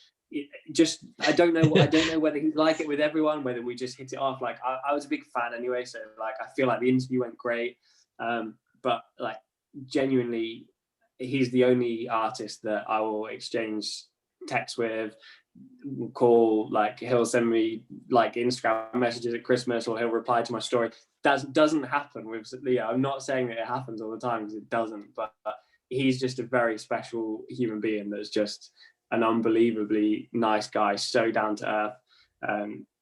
I don't know whether he'd like it with everyone, whether we just hit it off. Like I was a big fan anyway, so like I feel like the interview went great. But like genuinely, he's the only artist that I will exchange texts with, call, like he'll send me like Instagram messages at Christmas, or he'll reply to my story. That doesn't happen with Leo. I'm not saying that it happens all the time, because it doesn't, but he's just a very special human being that's just an unbelievably nice guy, so down to earth.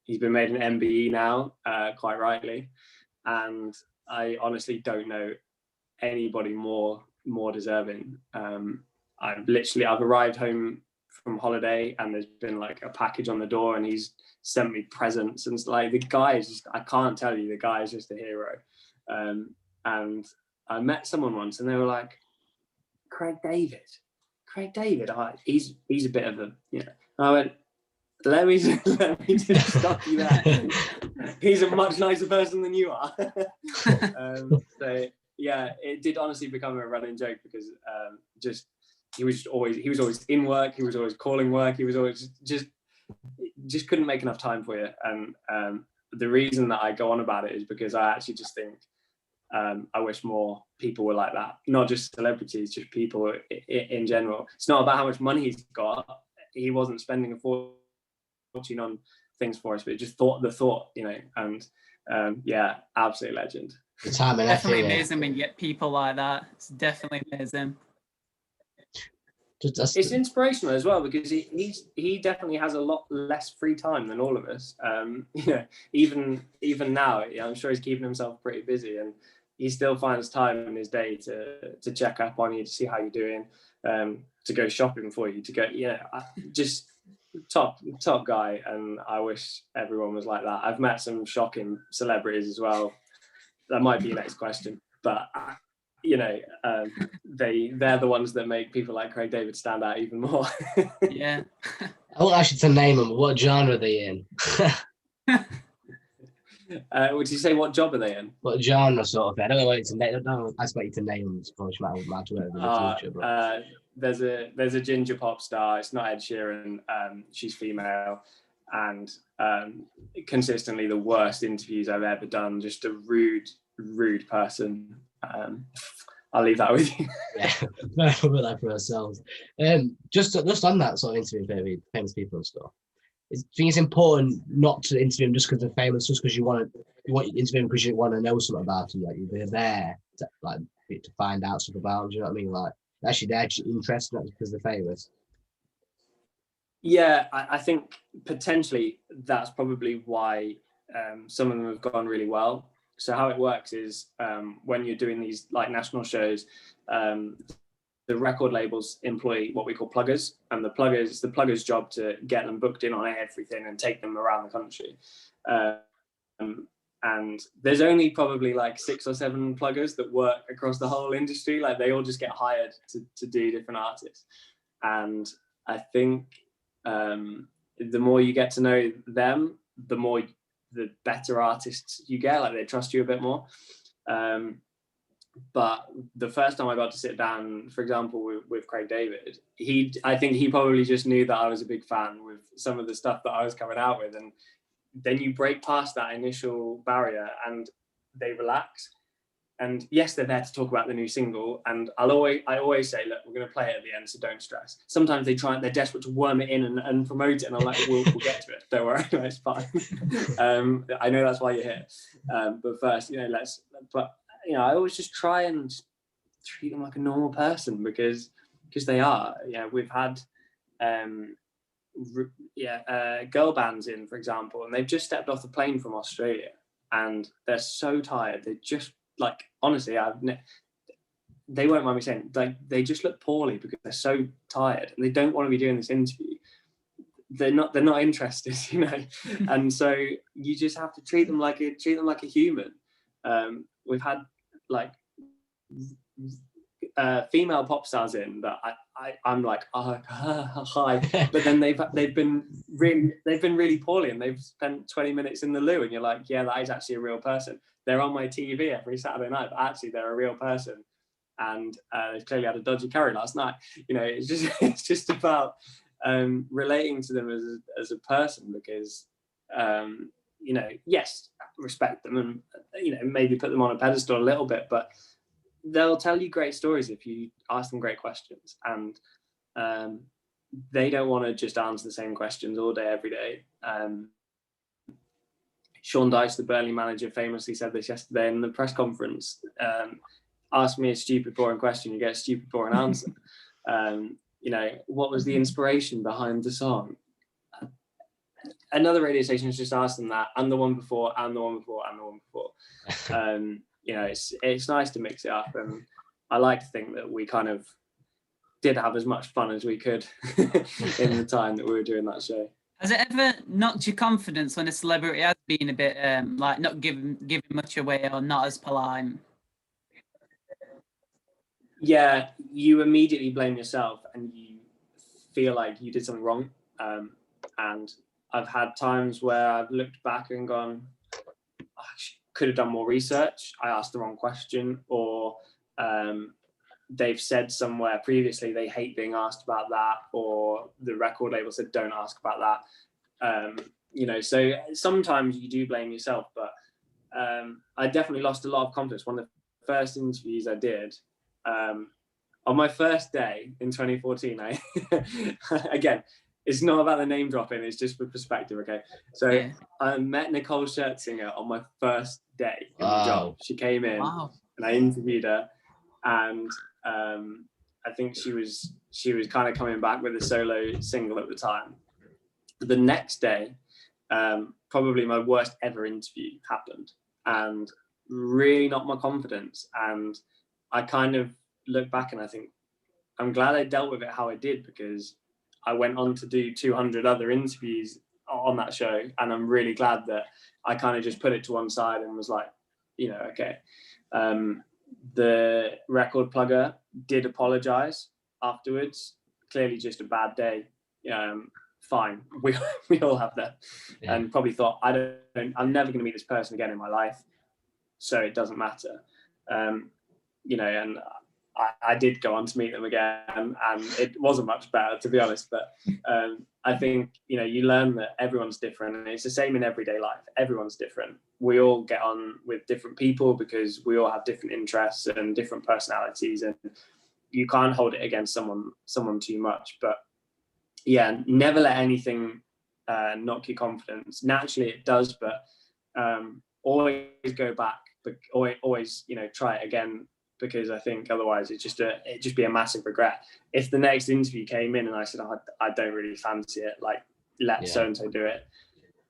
He's been made an MBE now, quite rightly, and I honestly don't know anybody more deserving. I've arrived home from holiday, and there's been like a package on the door, and he's sent me presents, and like the guy is just, I can't tell you, the guy is just a hero. And I met someone once, and they were like, Craig David, he's a bit of a, you know. I went, let me just stop you there. He's a much nicer person than you are. So yeah, it did honestly become a running joke, because he was always in work, he was always calling work, he was always just couldn't make enough time for you. And the reason that I go on about it is because I actually just think I wish more people were like that, not just celebrities, just people in general. It's not about how much money he's got. He wasn't spending a fortune on things for us, but just the thought, you know. And yeah, absolute legend. The time and effort. Definitely amazing when you get people like that. It's definitely amazing. It's inspirational as well, because he definitely has a lot less free time than all of us. You know, even now, I'm sure he's keeping himself pretty busy, and he still finds time in his day to check up on you, to see how you're doing, to go shopping for you, to go, you know, just top guy. And I wish everyone was like that. I've met some shocking celebrities as well. That might be your next question, but you know, they're the ones that make people like Craig David stand out even more. Yeah. I want actually to name them. What genre are they in? Would you say what job are they in? What genre sort of thing? I don't know what to name. I don't expect you to name them. Probably might in the future. But. There's a ginger pop star. It's not Ed Sheeran. She's female, and consistently the worst interviews I've ever done. Just a rude person. I'll leave that with you. Yeah, we're that for ourselves. Just on that sort of interviewing famous people and stuff. Do you think it's important not to interview them just because they're famous, just because you want to interview them because you want to know something about them, like you're there to find out stuff about them? Do you know what I mean? Like actually they're interested, not because they're famous. Yeah, I think potentially that's probably why some of them have gone really well. So how it works is when you're doing these like national shows, the record labels employ what we call pluggers, and it's the pluggers' job to get them booked in on everything and take them around the country. and there's only probably like 6 or 7 pluggers that work across the whole industry. Like they all just get hired to do different artists. And I think the more you get to know them, the better artists you get. Like they trust you a bit more. But the first time I got to sit down, for example, with Craig David, I think he probably just knew that I was a big fan with some of the stuff that I was coming out with. And then you break past that initial barrier and they relax. And yes, they're there to talk about the new single. And I always say, look, we're going to play it at the end, so don't stress. Sometimes they're desperate to worm it in and promote it. And I'm like, we'll get to it. Don't worry, it's fine. I know that's why you're here. But first, I always just try and treat them like a normal person because they are. Yeah, we've had girl bands in, for example, and they've just stepped off the plane from Australia and they're so tired. They just like, honestly, they won't mind me saying, like, they just look poorly because they're so tired and they don't want to be doing this interview. They're not interested, and so you just have to treat them like a human. We've had like female pop stars in that I'm like, oh, hi, but then they've been really poorly and they've spent 20 minutes in the loo, and you're like, yeah, that is actually a real person. They're on my TV every Saturday night, but actually they're a real person, and they've clearly had a dodgy curry last night. It's just about relating to them as a person, because yes, respect them and maybe put them on a pedestal a little bit, but they'll tell you great stories if you ask them great questions, and they don't want to just answer the same questions all day every day. Sean Dyche, the Burnley manager, famously said this yesterday in the press conference. Ask me a stupid boring question, you get a stupid boring answer. What was the inspiration behind the song? Another radio station has just asked them that, and the one before, and the one before, and the one before. It's nice to mix it up, and I like to think that we kind of did have as much fun as we could in the time that we were doing that show. Has it ever knocked your confidence when a celebrity has been a bit like not giving much away or not as polite? Yeah, you immediately blame yourself and you feel like you did something wrong. And I've had times where I've looked back and gone, I could have done more research. I asked the wrong question, or they've said somewhere previously they hate being asked about that, or the record label said don't ask about that. So sometimes you do blame yourself, but I definitely lost a lot of confidence. One of the first interviews I did, on my first day in 2014, again, it's not about the name dropping, it's just for perspective, okay? So I met Nicole Scherzinger on my first day in the job. She came in and I interviewed her, and I think she was kind of coming back with a solo single at the time. The next day, probably my worst ever interview happened, and really knocked my confidence. And I kind of look back and I think, I'm glad I dealt with it how I did, because I went on to do 200 other interviews on that show, and I'm really glad that I kind of just put it to one side and was like, okay. The record plugger did apologize afterwards. Clearly just a bad day. Fine. We all have that. Yeah. And probably thought, I'm never going to meet this person again in my life, so it doesn't matter. And I did go on to meet them again, and it wasn't much better, to be honest. But I think, you learn that everyone's different, and it's the same in everyday life. Everyone's different. We all get on with different people because we all have different interests and different personalities, and you can't hold it against someone too much. But yeah, never let anything knock your confidence. Naturally it does, but always go back, but always try it again, because I think otherwise it'd just be a massive regret. If the next interview came in and I said, I don't really fancy it, like, let so-and-so do it,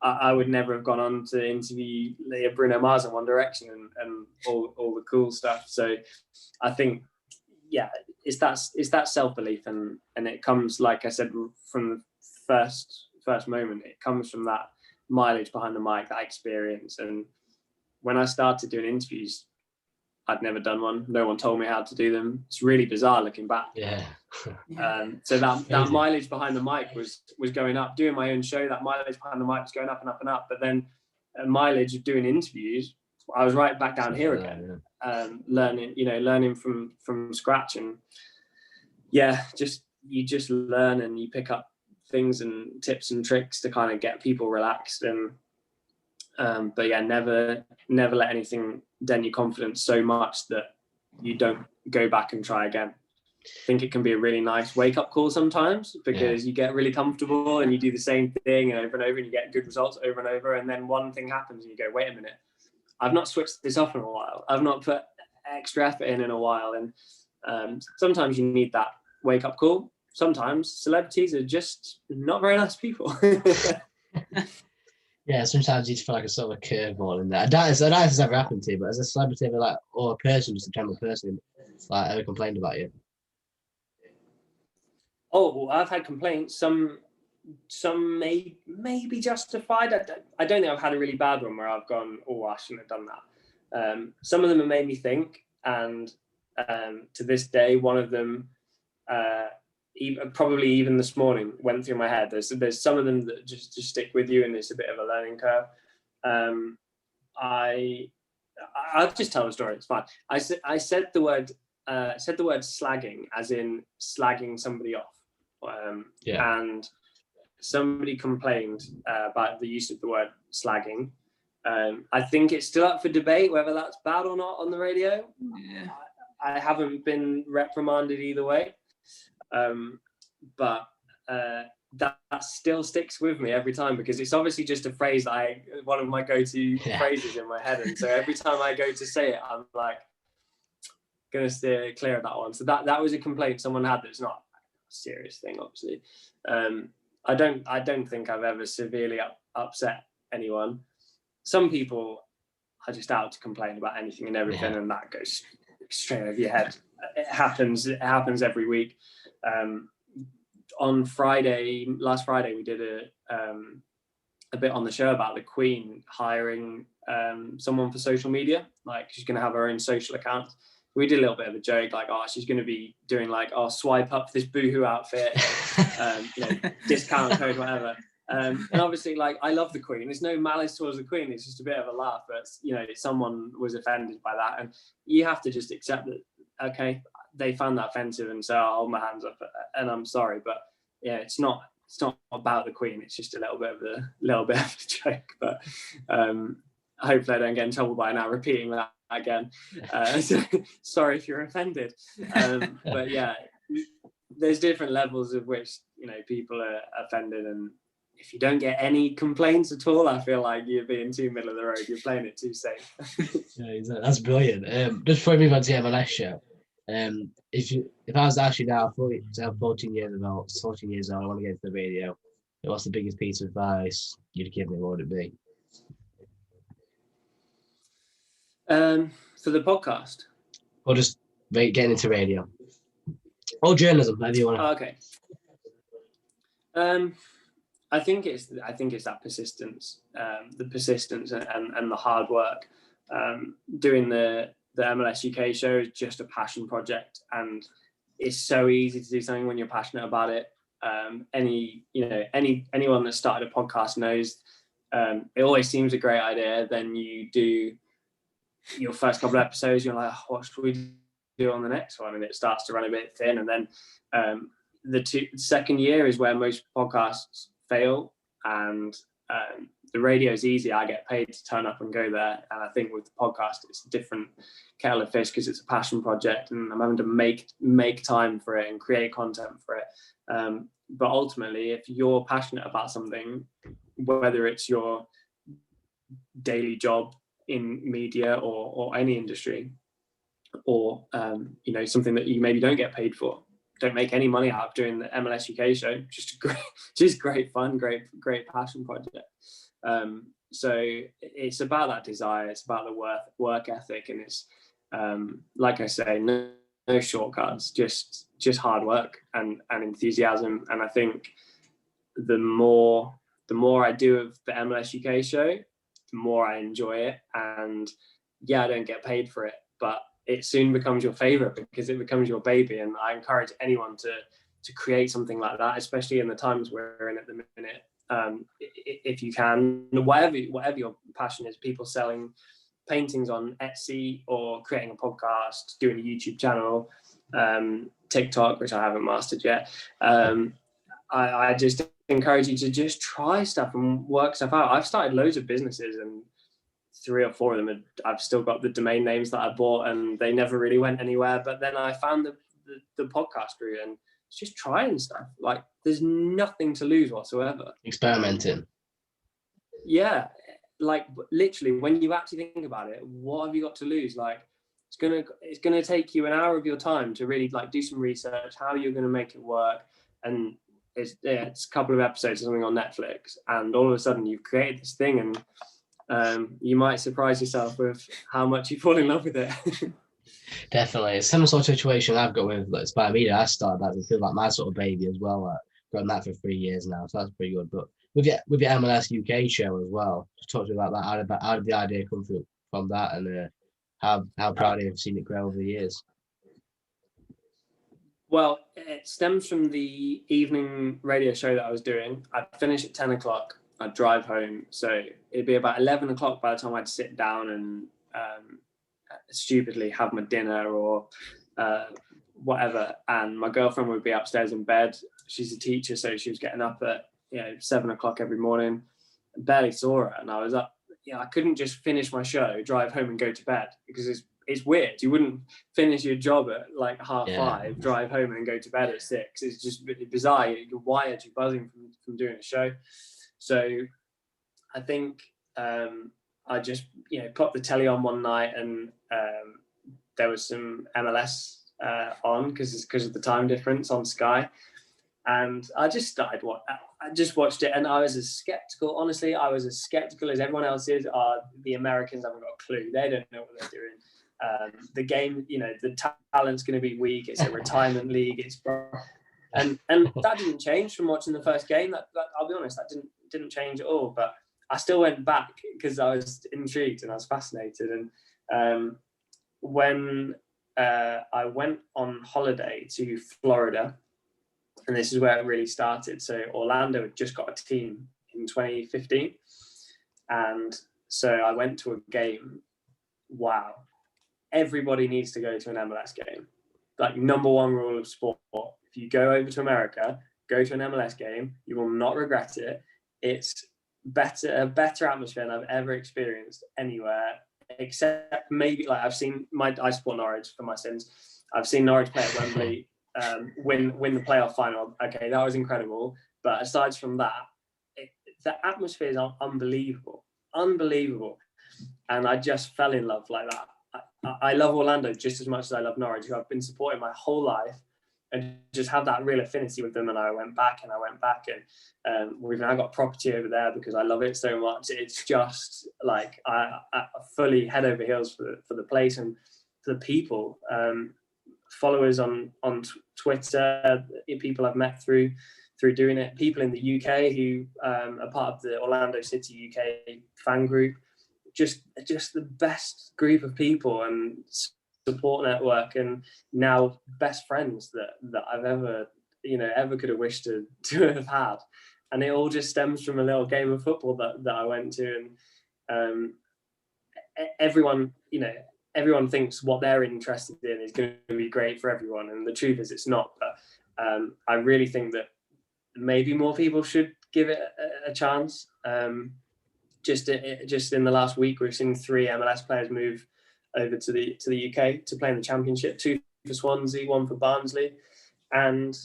I would never have gone on to interview Bruno Mars and One Direction and all the cool stuff. So I think, it's that self-belief, and it comes, like I said, from the first moment. It comes from that mileage behind the mic, that experience, and when I started doing interviews, I'd never done one. No one told me how to do them. It's really bizarre looking back. Yeah. So that mileage behind the mic was going up. Doing my own show, that mileage behind the mic was going up and up and up. But then mileage of doing interviews, I was right back down here again. Learning from scratch. And yeah, you just learn and you pick up things and tips and tricks to kind of get people relaxed. And but yeah, never let anything dent your confidence so much that you don't go back and try again. I think it can be a really nice wake-up call sometimes, because you get really comfortable and you do the same thing over and over, and you get good results over and over, and then one thing happens and you go, wait a minute, I've not switched this off in a while, I've not put extra effort in a while. And sometimes you need that wake-up call. Sometimes celebrities are just not very nice people. Yeah, sometimes you just feel like a sort of a curveball in there. I doubt it's ever happened to you, but as a celebrity, or a person, just a general person, ever complained about you? Oh, I've had complaints. Some may be justified. I don't think I've had a really bad one where I've gone, oh, I shouldn't have done that. Some of them have made me think, and to this day, one of them, probably even this morning, went through my head. There's some of them that just stick with you, and it's a bit of a learning curve. I'll just tell the story. It's fine. I said the word slagging, as in slagging somebody off. And somebody complained about the use of the word slagging. I think it's still up for debate whether that's bad or not on the radio. Yeah. I haven't been reprimanded either way. But that still sticks with me every time, because it's obviously just a phrase that one of my go-to phrases in my head. And so every time I go to say it, I'm like, going to steer clear of that one. So that was a complaint someone had that's not a serious thing, obviously. I don't think I've ever severely upset anyone. Some people are just out to complain about anything and everything, and that goes straight over your head. It happens every week. On last Friday, we did a bit on the show about the Queen hiring someone for social media. Like, she's going to have her own social account. We did a little bit of a joke, like, oh, she's going to be doing like, oh, swipe up this Boohoo outfit, discount code, whatever. And obviously, like, I love the Queen. There's no malice towards the Queen. It's just a bit of a laugh. But, someone was offended by that. And you have to just accept that, okay, they found that offensive, and so I'll hold my hands up and I'm sorry. But yeah, it's not about the Queen. It's just a little bit of a joke. But hopefully I don't get in trouble by now repeating that again. So, sorry if you're offended. But yeah, there's different levels of which people are offended, and if you don't get any complaints at all, I feel like you're being too middle of the road. You're playing it too safe. Yeah, that's brilliant. Just before we move on to the MLS show, if I was to ask you now, 14 years old, I want to get into the radio, what's the biggest piece of advice you'd give me? What would it be? For the podcast, or just getting into radio, or journalism, whatever you want to. Okay. I think it's that persistence, the persistence and the hard work. Doing the MLS UK show is just a passion project, and it's so easy to do something when you're passionate about it. Anyone that started a podcast knows it always seems a great idea. Then you do your first couple of episodes, you're like, oh, what should we do on the next one? And it starts to run a bit thin. And then the second year is where most podcasts fail, and the radio is easy. I get paid to turn up and go there. And I think with the podcast, it's a different kettle of fish, because it's a passion project and I'm having to make time for it and create content for it. But ultimately, if you're passionate about something, whether it's your daily job in media or any industry, or something that you maybe don't get paid for, don't make any money out of doing the MLS UK show, just great fun, great passion project. So it's about that desire, it's about the work ethic, and it's like I say, no shortcuts, just hard work and enthusiasm. And I think the more I do of the MLS UK show, the more I enjoy it. And yeah, I don't get paid for it, but it soon becomes your favorite because it becomes your baby. And I encourage anyone to create something like that, especially in the times we're in at the minute. If you can, whatever your passion is, people selling paintings on Etsy or creating a podcast, doing a YouTube channel, TikTok, which I haven't mastered yet. I just encourage you to just try stuff and work stuff out. I've started loads of businesses, and 3 or 4 of them I've still got the domain names that I bought, and they never really went anywhere. But then I found the podcast route, and it's just trying stuff. Like, there's nothing to lose whatsoever. Experimenting. Yeah, like literally, when you actually think about it, what have you got to lose? Like, it's gonna take you an hour of your time to really like do some research, how you're gonna make it work, and it's a couple of episodes or something on Netflix, and all of a sudden you've created this thing, and you might surprise yourself with how much you fall in love with it. Definitely. It's similar sort of situation I've got with like Spy Media. I started that to feel like my sort of baby as well. I've done that for 3 years now, so that's pretty good. But with your MLS UK show as well, just talk to me about that. How did the idea come through from that, and how proud of you have seen it grow over the years? Well, it stems from the evening radio show that I was doing. I'd finish at 10 o'clock. I'd drive home. So it'd be about 11 o'clock by the time I'd sit down and stupidly have my dinner or whatever. And my girlfriend would be upstairs in bed. She's a teacher, so she was getting up at 7 o'clock every morning. I barely saw her, and I was up. I couldn't just finish my show, drive home and go to bed, because it's weird. You wouldn't finish your job at like 5:30, drive home and then go to bed at 6. It's just bizarre. You're wired, you're buzzing from doing a show. So I think I just popped the telly on one night, and there was some MLS on because of the time difference on Sky, and I just I just watched it, and I was as skeptical. Honestly, I was as skeptical as everyone else is. The Americans haven't got a clue. They don't know what they're doing. The game, the talent's going to be weak. It's a retirement league. And that didn't change from watching the first game. That I'll be honest, that didn't change at all. But I still went back because I was intrigued and I was fascinated. And when I went on holiday to Florida, and this is where it really started. So Orlando had just got a team in 2015, and so I went to a game. Wow. Everybody needs to go to an MLS game. Like, number one rule of sport. If you go over to America, go to an MLS game, you will not regret it. It's a better atmosphere than I've ever experienced anywhere, except maybe I support Norwich for my sins. I've seen Norwich play at Wembley, win the playoff final. Okay, that was incredible. But aside from that, the atmosphere is unbelievable. And I just fell in love like that. I love Orlando just as much as I love Norwich, who I've been supporting my whole life, and just have that real affinity with them. And I went back, and we've now got property over there because I love it so much. It's just like I fully head over heels for the place and for the people. Followers on Twitter, people I've met through doing it, people in the UK who are part of the Orlando City UK fan group. Just the best group of people and support network, and now best friends that I've ever could have wished to have had. And it all just stems from a little game of football that I went to. And everyone thinks what they're interested in is going to be great for everyone, and the truth is it's not. But I really think that maybe more people should give it a chance. Just in the last week, we've seen 3 MLS players move over to the UK to play in the Championship. 2 for Swansea, 1 for Barnsley, and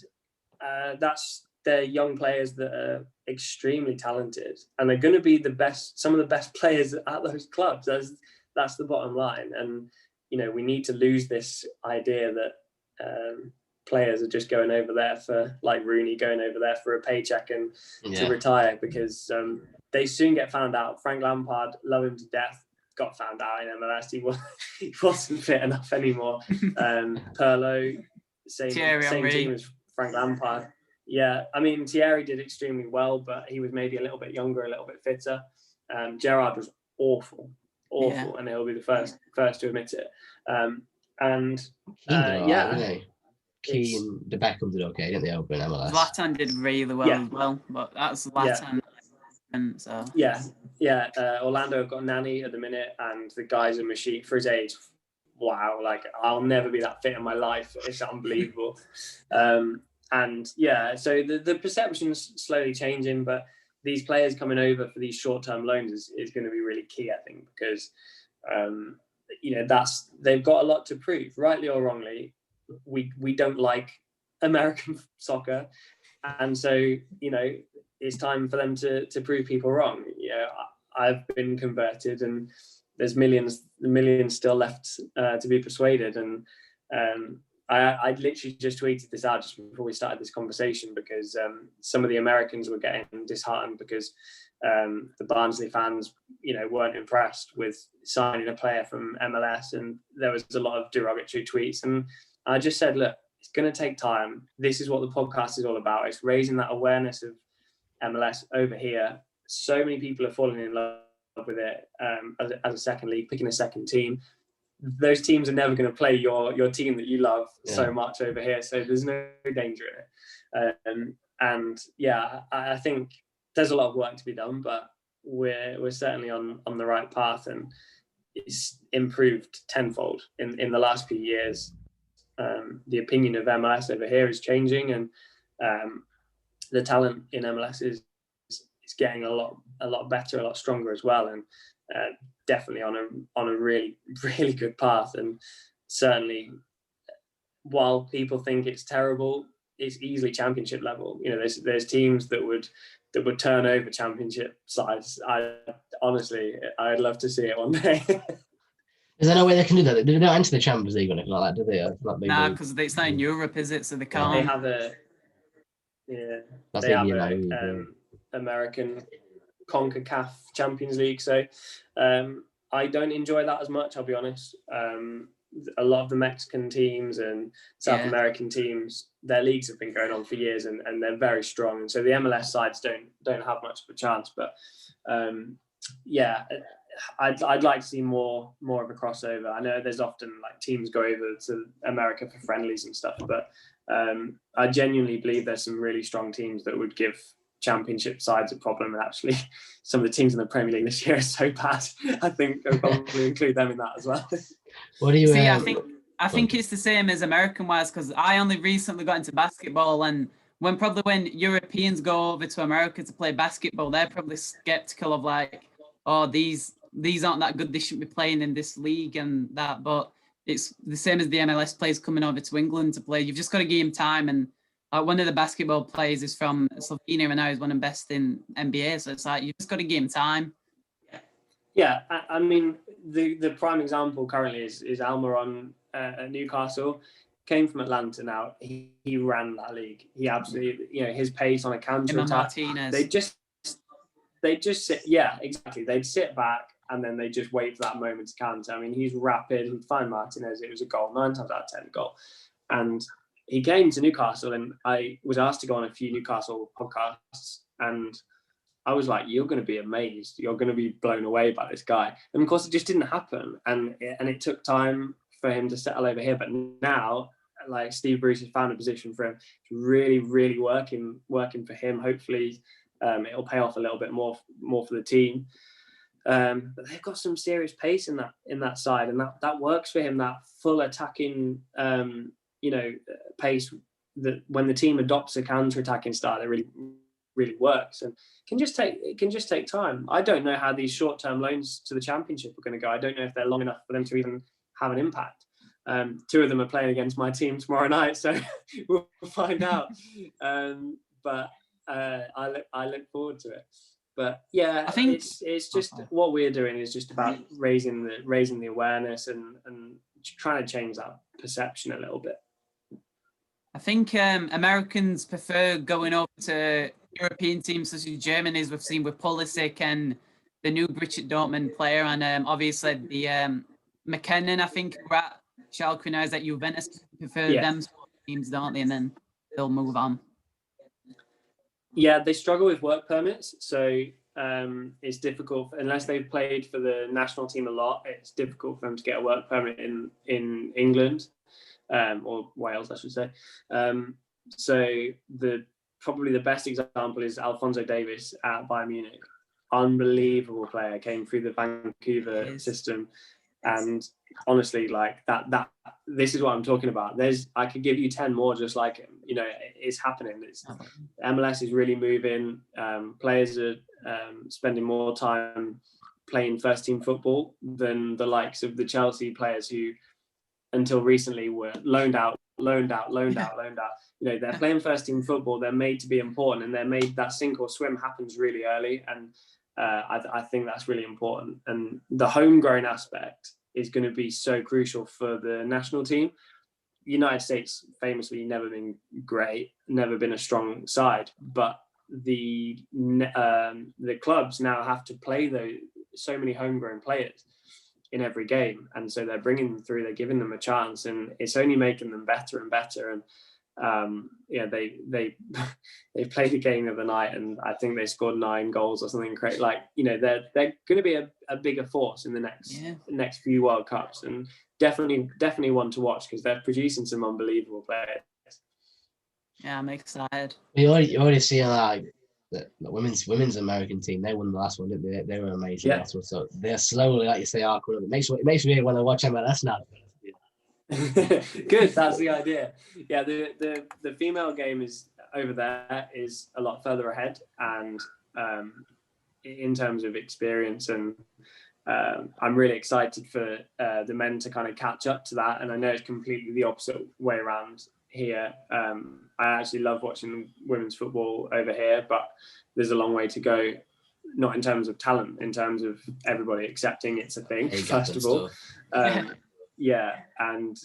they're young players that are extremely talented, and they're going to be some of the best players at those clubs. That's the bottom line. And we need to lose this idea that players are just going over there for, like Rooney, going over there for a paycheck and to retire, because they soon get found out. Frank Lampard, love him to death, got found out in MLS. He wasn't fit enough anymore. Pirlo, same team as Frank Lampard. Yeah, I mean, Thierry did extremely well, but he was maybe a little bit younger, a little bit fitter. Gerrard was awful, and he'll be the first to admit it. And Keane, the Beckham did okay, didn't they, over in MLS? Zlatan did really well as well, but that's Zlatan. So Orlando have got Nani at the minute, and the guy's a machine for his age. Wow, like I'll never be that fit in my life. It's unbelievable. And yeah, so the perception's slowly changing, but these players coming over for these short-term loans is going to be really key, I think, because they've got a lot to prove, rightly or wrongly. We don't like American soccer, and so it's time for them to prove people wrong. I've been converted, and there's millions still left to be persuaded. And I literally just tweeted this out just before we started this conversation, because some of the Americans were getting disheartened because the Barnsley fans, weren't impressed with signing a player from MLS, and there was a lot of derogatory tweets. And I just said, look, it's going to take time. This is what the podcast is all about. It's raising that awareness of MLS over here. So many people are falling in love with it as a second league, picking a second team. Those teams are never going to play your team that you love so much over here. So there's no danger in it. I think there's a lot of work to be done, but we're certainly on the right path, and it's improved tenfold in the last few years. The opinion of MLS over here is changing, and the talent in MLS is getting a lot better, a lot stronger as well, and definitely on a really, really good path. And certainly, while people think it's terrible, it's easily championship level. There's teams that would turn over championship sides. I'd love to see it one day. Is there no way they can do that? They don't enter the Champions League or anything like that, do they? Nah, because it's not in Europe, is it? So they can't. They have American CONCACAF Champions League. So I don't enjoy that as much, I'll be honest. A lot of the Mexican teams and South American teams, their leagues have been going on for years, and they're very strong. And so the MLS sides don't have much of a chance. But I'd like to see more of a crossover. I know there's often like teams go over to America for friendlies and stuff, but I genuinely believe there's some really strong teams that would give championship sides a problem. And actually, some of the teams in the Premier League this year are so bad. I think I'll probably include them in that as well. What do you see? I think it's the same as American-wise, because I only recently got into basketball, and when Europeans go over to America to play basketball, they're probably skeptical of like, oh, these aren't that good, they shouldn't be playing in this league and that. But it's the same as the MLS players coming over to England to play. You've just got to give them time. And one of the basketball players is from Slovenia, and now he's one of the best in NBA. So it's like, you've just got to give him time. Yeah, I mean, the prime example currently is Almiron at Newcastle. Came from Atlanta now. He ran that league. He absolutely, his pace on a counter attack. They just sit. Yeah, exactly. They'd sit back and then they just wait for that moment to counter. I mean, he's rapid. He'd find Martinez. It was a goal, 9 times out of 10 goal. And he came to Newcastle, and I was asked to go on a few Newcastle podcasts, and I was like, you're going to be amazed. You're going to be blown away by this guy. And of course, it just didn't happen. And it took time for him to settle over here. But now, like, Steve Bruce has found a position for him. It's really, really working for him. Hopefully, it'll pay off a little bit more for the team. But they've got some serious pace in that side, and that works for him. That full attacking, pace that when the team adopts a counter-attacking style, it really, really works. And it can just take time. I don't know how these short-term loans to the Championship are going to go. I don't know if they're long enough for them to even have an impact. 2 of them are playing against my team tomorrow night, so we'll find out. But I look forward to it. But yeah, I think it's just what we're doing is just about raising the awareness and trying to change that perception a little bit. I think Americans prefer going over to European teams such as Germany, as we've seen with Pulisic and the new Borussia Dortmund player, and obviously the McKinnon, I think, at Schalke now is that Juventus prefer them sort of teams, don't they? And then they'll move on. Yeah, they struggle with work permits. So it's difficult unless they've played for the national team a lot. It's difficult for them to get a work permit in England, or Wales, I should say. So probably the best example is Alphonso Davies at Bayern Munich. Unbelievable player, came through the Vancouver system, and honestly, like that this is what I'm talking about. I could give you 10 more just like him. You know, it's happening. MLS is really moving. Players are spending more time playing first team football than the likes of the Chelsea players who until recently were loaned out. You know, they're playing first team football. They're made to be important, and they're made that sink or swim happens really early. And I think that's really important. And the homegrown aspect is going to be so crucial for the national team. United States famously never been great, never been a strong side, but the clubs now have to play so many homegrown players in every game, and so they're bringing them through, they're giving them a chance, and it's only making them better and better. And they played a game the other night, and I think they scored 9 goals or something crazy. Like, you know, they're going to be a bigger force in the next few World Cups, and definitely one to watch because they're producing some unbelievable players. Yeah, I'm excited. You already see like the women's American team. They won the last one, didn't they? They were amazing. Yeah. So they're slowly, like you say, are coming up. It makes me want to watch MLS now. Good, that's the idea. Yeah, the female game is over there, is a lot further ahead, and in terms of experience, and I'm really excited for the men to kind of catch up to that. And I know it's completely the opposite way around here. I actually love watching women's football over here, but there's a long way to go, not in terms of talent, in terms of everybody accepting it's a thing, first of all. Yeah, and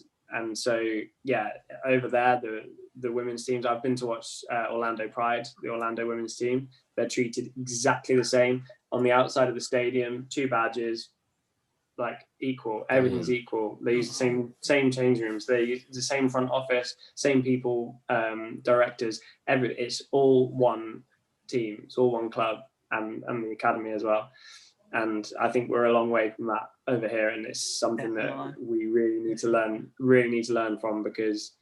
so yeah, over there the women's teams. I've been to watch Orlando Pride, the Orlando women's team. They're treated exactly the same on the outside of the stadium. 2 badges, like equal. Everything's equal. They use the same change rooms. They use the same front office, same people, directors. It's all one team. It's all one club, and the academy as well. And I think we're a long way from that over here, and it's something that we really need to learn from, because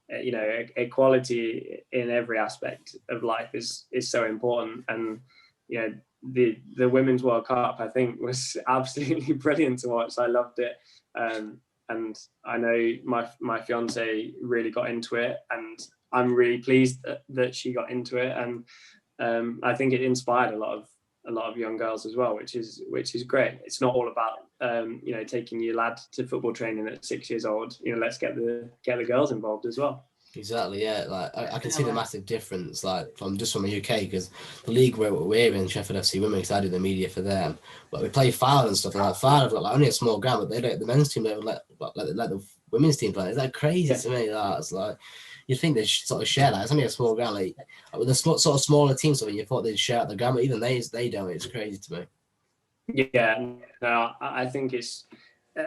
you know, equality in every aspect of life is so important. And you know, the Women's World Cup, I think, was absolutely brilliant to watch. I loved it, and I know my fiance really got into it, and I'm really pleased that she got into it. And I think it inspired a lot of young girls as well, which is great. It's not all about you know, taking your lad to football training at 6 years old. You know, let's get the girls involved as well. Exactly, yeah. Like I can see the massive difference, like from the UK, because the league we're in, Sheffield FC Women, because I do the media for them. But we play Fylde and stuff, and like Fylde have got like only a small ground, but they don't. The men's team don't let the women's team play. Is that crazy to me? That's like, you think they should sort of share that. It's only a small ground, like with the sort of smaller teams. So you thought they'd share out the ground, but even they don't. It's crazy to me. Yeah, no, I think it's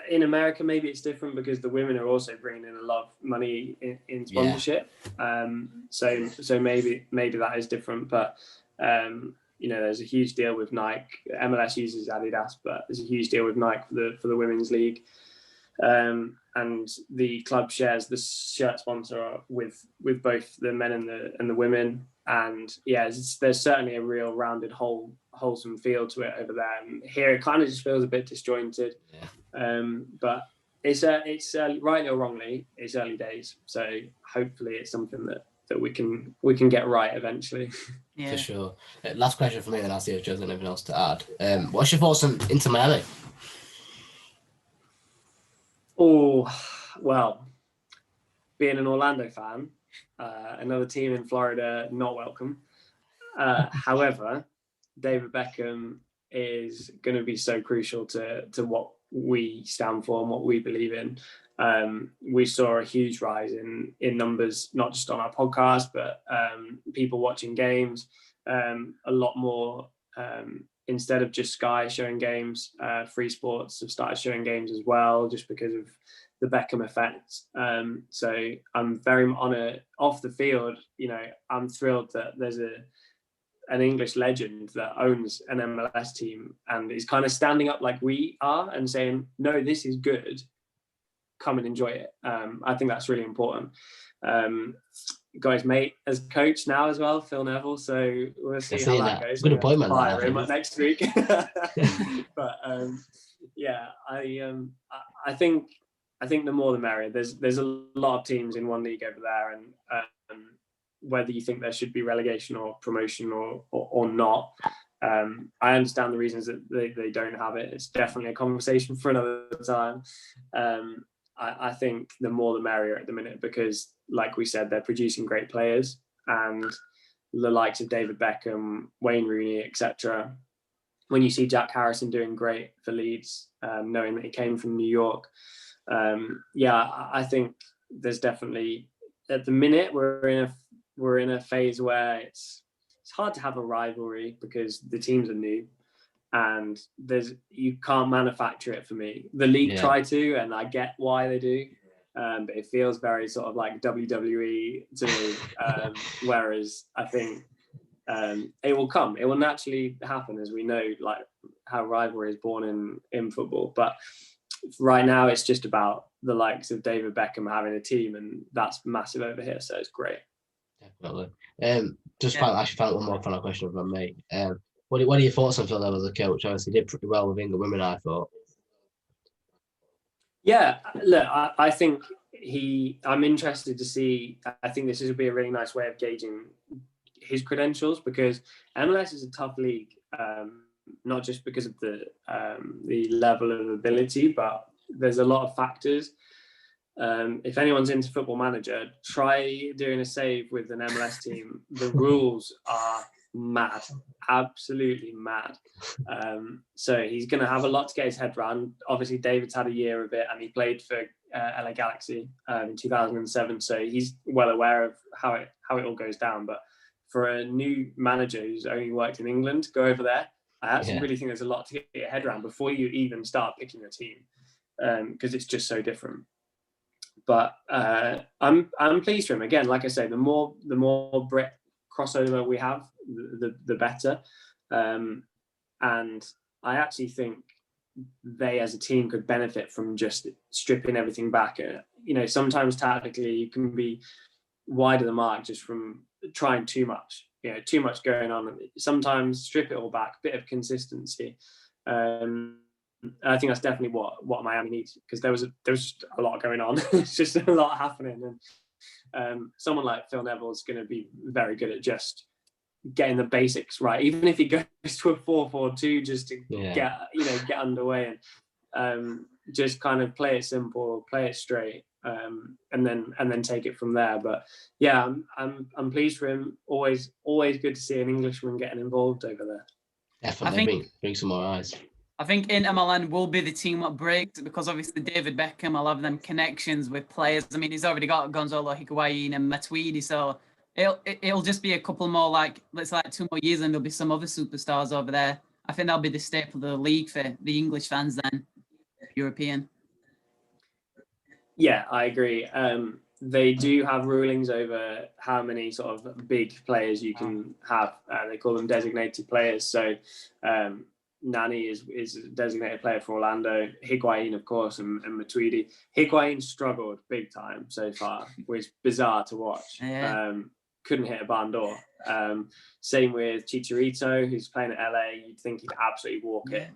in America. Maybe it's different because the women are also bringing in a lot of money in sponsorship. So maybe that is different. But you know, there's a huge deal with Nike. MLS uses Adidas, but there's a huge deal with Nike for the women's league. And the club shares the shirt sponsor with both the men and the women. And yeah, there's certainly a real rounded, wholesome feel to it over there. And here it kind of just feels a bit disjointed. But it's rightly or wrongly, it's early days. So hopefully it's something that we can get right eventually. For sure. Last question for me, then I'll see if Joe's got anything else to add. What's your thoughts on Inter Miami? Oh, well, being an Orlando fan, another team in Florida, not welcome. However, David Beckham is going to be so crucial to what we stand for and what we believe in. We saw a huge rise in numbers, not just on our podcast, but people watching games, a lot more. Instead of just Sky showing games, Free Sports have started showing games as well, just because of the Beckham effect. So I'm very off the field. You know, I'm thrilled that there's an English legend that owns an MLS team and is kind of standing up like we are and saying, no, this is good, come and enjoy it. I think that's really important. Got his mate as coach now as well, Phil Neville, so we'll see how that goes. Good appointment fire him next week. But yeah, I think the more the merrier. There's a lot of teams in one league over there, and whether you think there should be relegation or promotion or not, I understand the reasons that they don't have it. It's definitely a conversation for another time. I think the more the merrier at the minute, because like we said, they're producing great players, and the likes of David Beckham, Wayne Rooney, etc. When you see Jack Harrison doing great for Leeds, knowing that he came from New York, I think there's definitely, at the minute, we're in a phase where it's hard to have a rivalry because the teams are new. And you can't manufacture it for me. The league try to, and I get why they do, but it feels very sort of like WWE to me. Whereas I think it will come. It will naturally happen, as we know, like how rivalry is born in football. But right now, it's just about the likes of David Beckham having a team, and that's massive over here. So it's great. Definitely. Found one more final question from me. What are your thoughts on Phil Neville as a coach? Obviously, he did pretty well with England women, I thought. Yeah, look, I think I'm interested to see. I think this will be a really nice way of gauging his credentials, because MLS is a tough league, not just because of the level of ability, but there's a lot of factors. If anyone's into Football Manager, try doing a save with an MLS team. The rules are mad, absolutely mad. So he's going to have a lot to get his head around. Obviously, David's had a year of it, and he played for LA Galaxy in 2007. So he's well aware of how it all goes down. But for a new manager who's only worked in England to go over there, I actually really think there's a lot to get your head around before you even start picking your team, because it's just so different. But I'm pleased for him. Again, like I say, the more Brit crossover we have, the better. And I actually think they as a team could benefit from just stripping everything back. Sometimes tactically you can be wide of the mark just from trying too much. Too much going on. Sometimes strip it all back, bit of consistency. I think that's definitely what Miami needs, because there was just a lot going on. It's just a lot happening, and someone like Phil Neville is going to be very good at just getting the basics right, even if he goes to a 4-4-2 just to get underway and just kind of play it simple, play it straight, and then take it from there. But yeah, I'm pleased for him. Always good to see an Englishman getting involved over there. Definitely bring some more eyes. I think Inter Milan will be the team that breaks, because obviously David Beckham will have them connections with players. I mean, he's already got Gonzalo Higuain and Matuidi, so it'll just be a couple more, let's 2 more years, and there'll be some other superstars over there. I think that'll be the staple of the league for the English fans then, European. Yeah, I agree. They do have rulings over how many sort of big players you can have. They call them designated players. So Nani is a designated player for Orlando. Higuain, of course, and Matuidi. Higuain struggled big time so far, which is bizarre to watch. Yeah. Couldn't hit a barn door. Same with Chicharito, who's playing at LA. You'd think he'd absolutely walk it.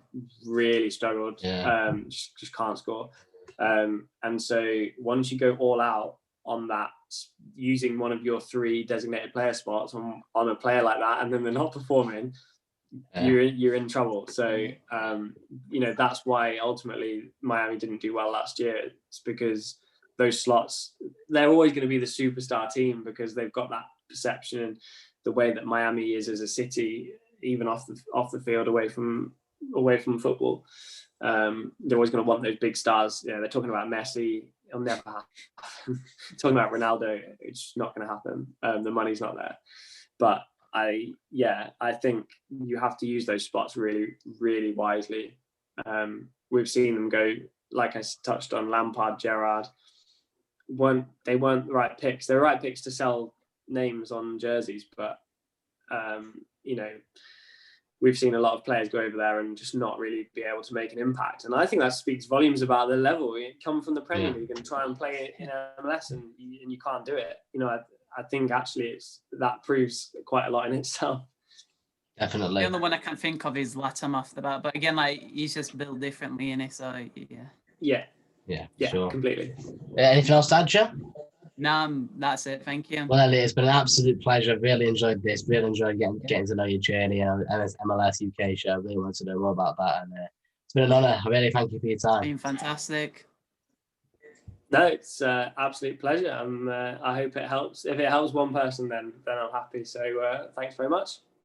Really struggled. Yeah. Just can't score. And so once you go all out on that, using one of your 3 designated player spots on a player like that, and then they're not performing, you're in trouble. So that's why ultimately Miami didn't do well last year. It's because those slots, they're always going to be the superstar team, because they've got that perception, and the way that Miami is as a city, even off the field, away from football. They're always going to want those big stars. They're talking about Messi. It'll never happen. Talking about Ronaldo, it's not going to happen. The money's not there. But I think you have to use those spots really, really wisely. We've seen them go, like I touched on, Lampard, Gerrard. They weren't the right picks. They were right picks to sell names on jerseys, but we've seen a lot of players go over there and just not really be able to make an impact. And I think that speaks volumes about the level. You come from the Premier League and try and play in MLS and you can't do it. I think actually that proves quite a lot in itself. Definitely. The only one I can think of is Latam off the bat, but again, like, he's just built differently in it, so yeah, sure. Completely. Anything else to add, Joe? No, that's it. Thank you. Well, Elliot, it's been an absolute pleasure. I've really enjoyed this. Really enjoyed getting to know your journey and MLS UK show. I really wanted to know more about that, and it's been an honour. I really thank you for your time. It's been fantastic. No, it's absolute pleasure. I hope it helps. If it helps one person, then I'm happy. So thanks very much.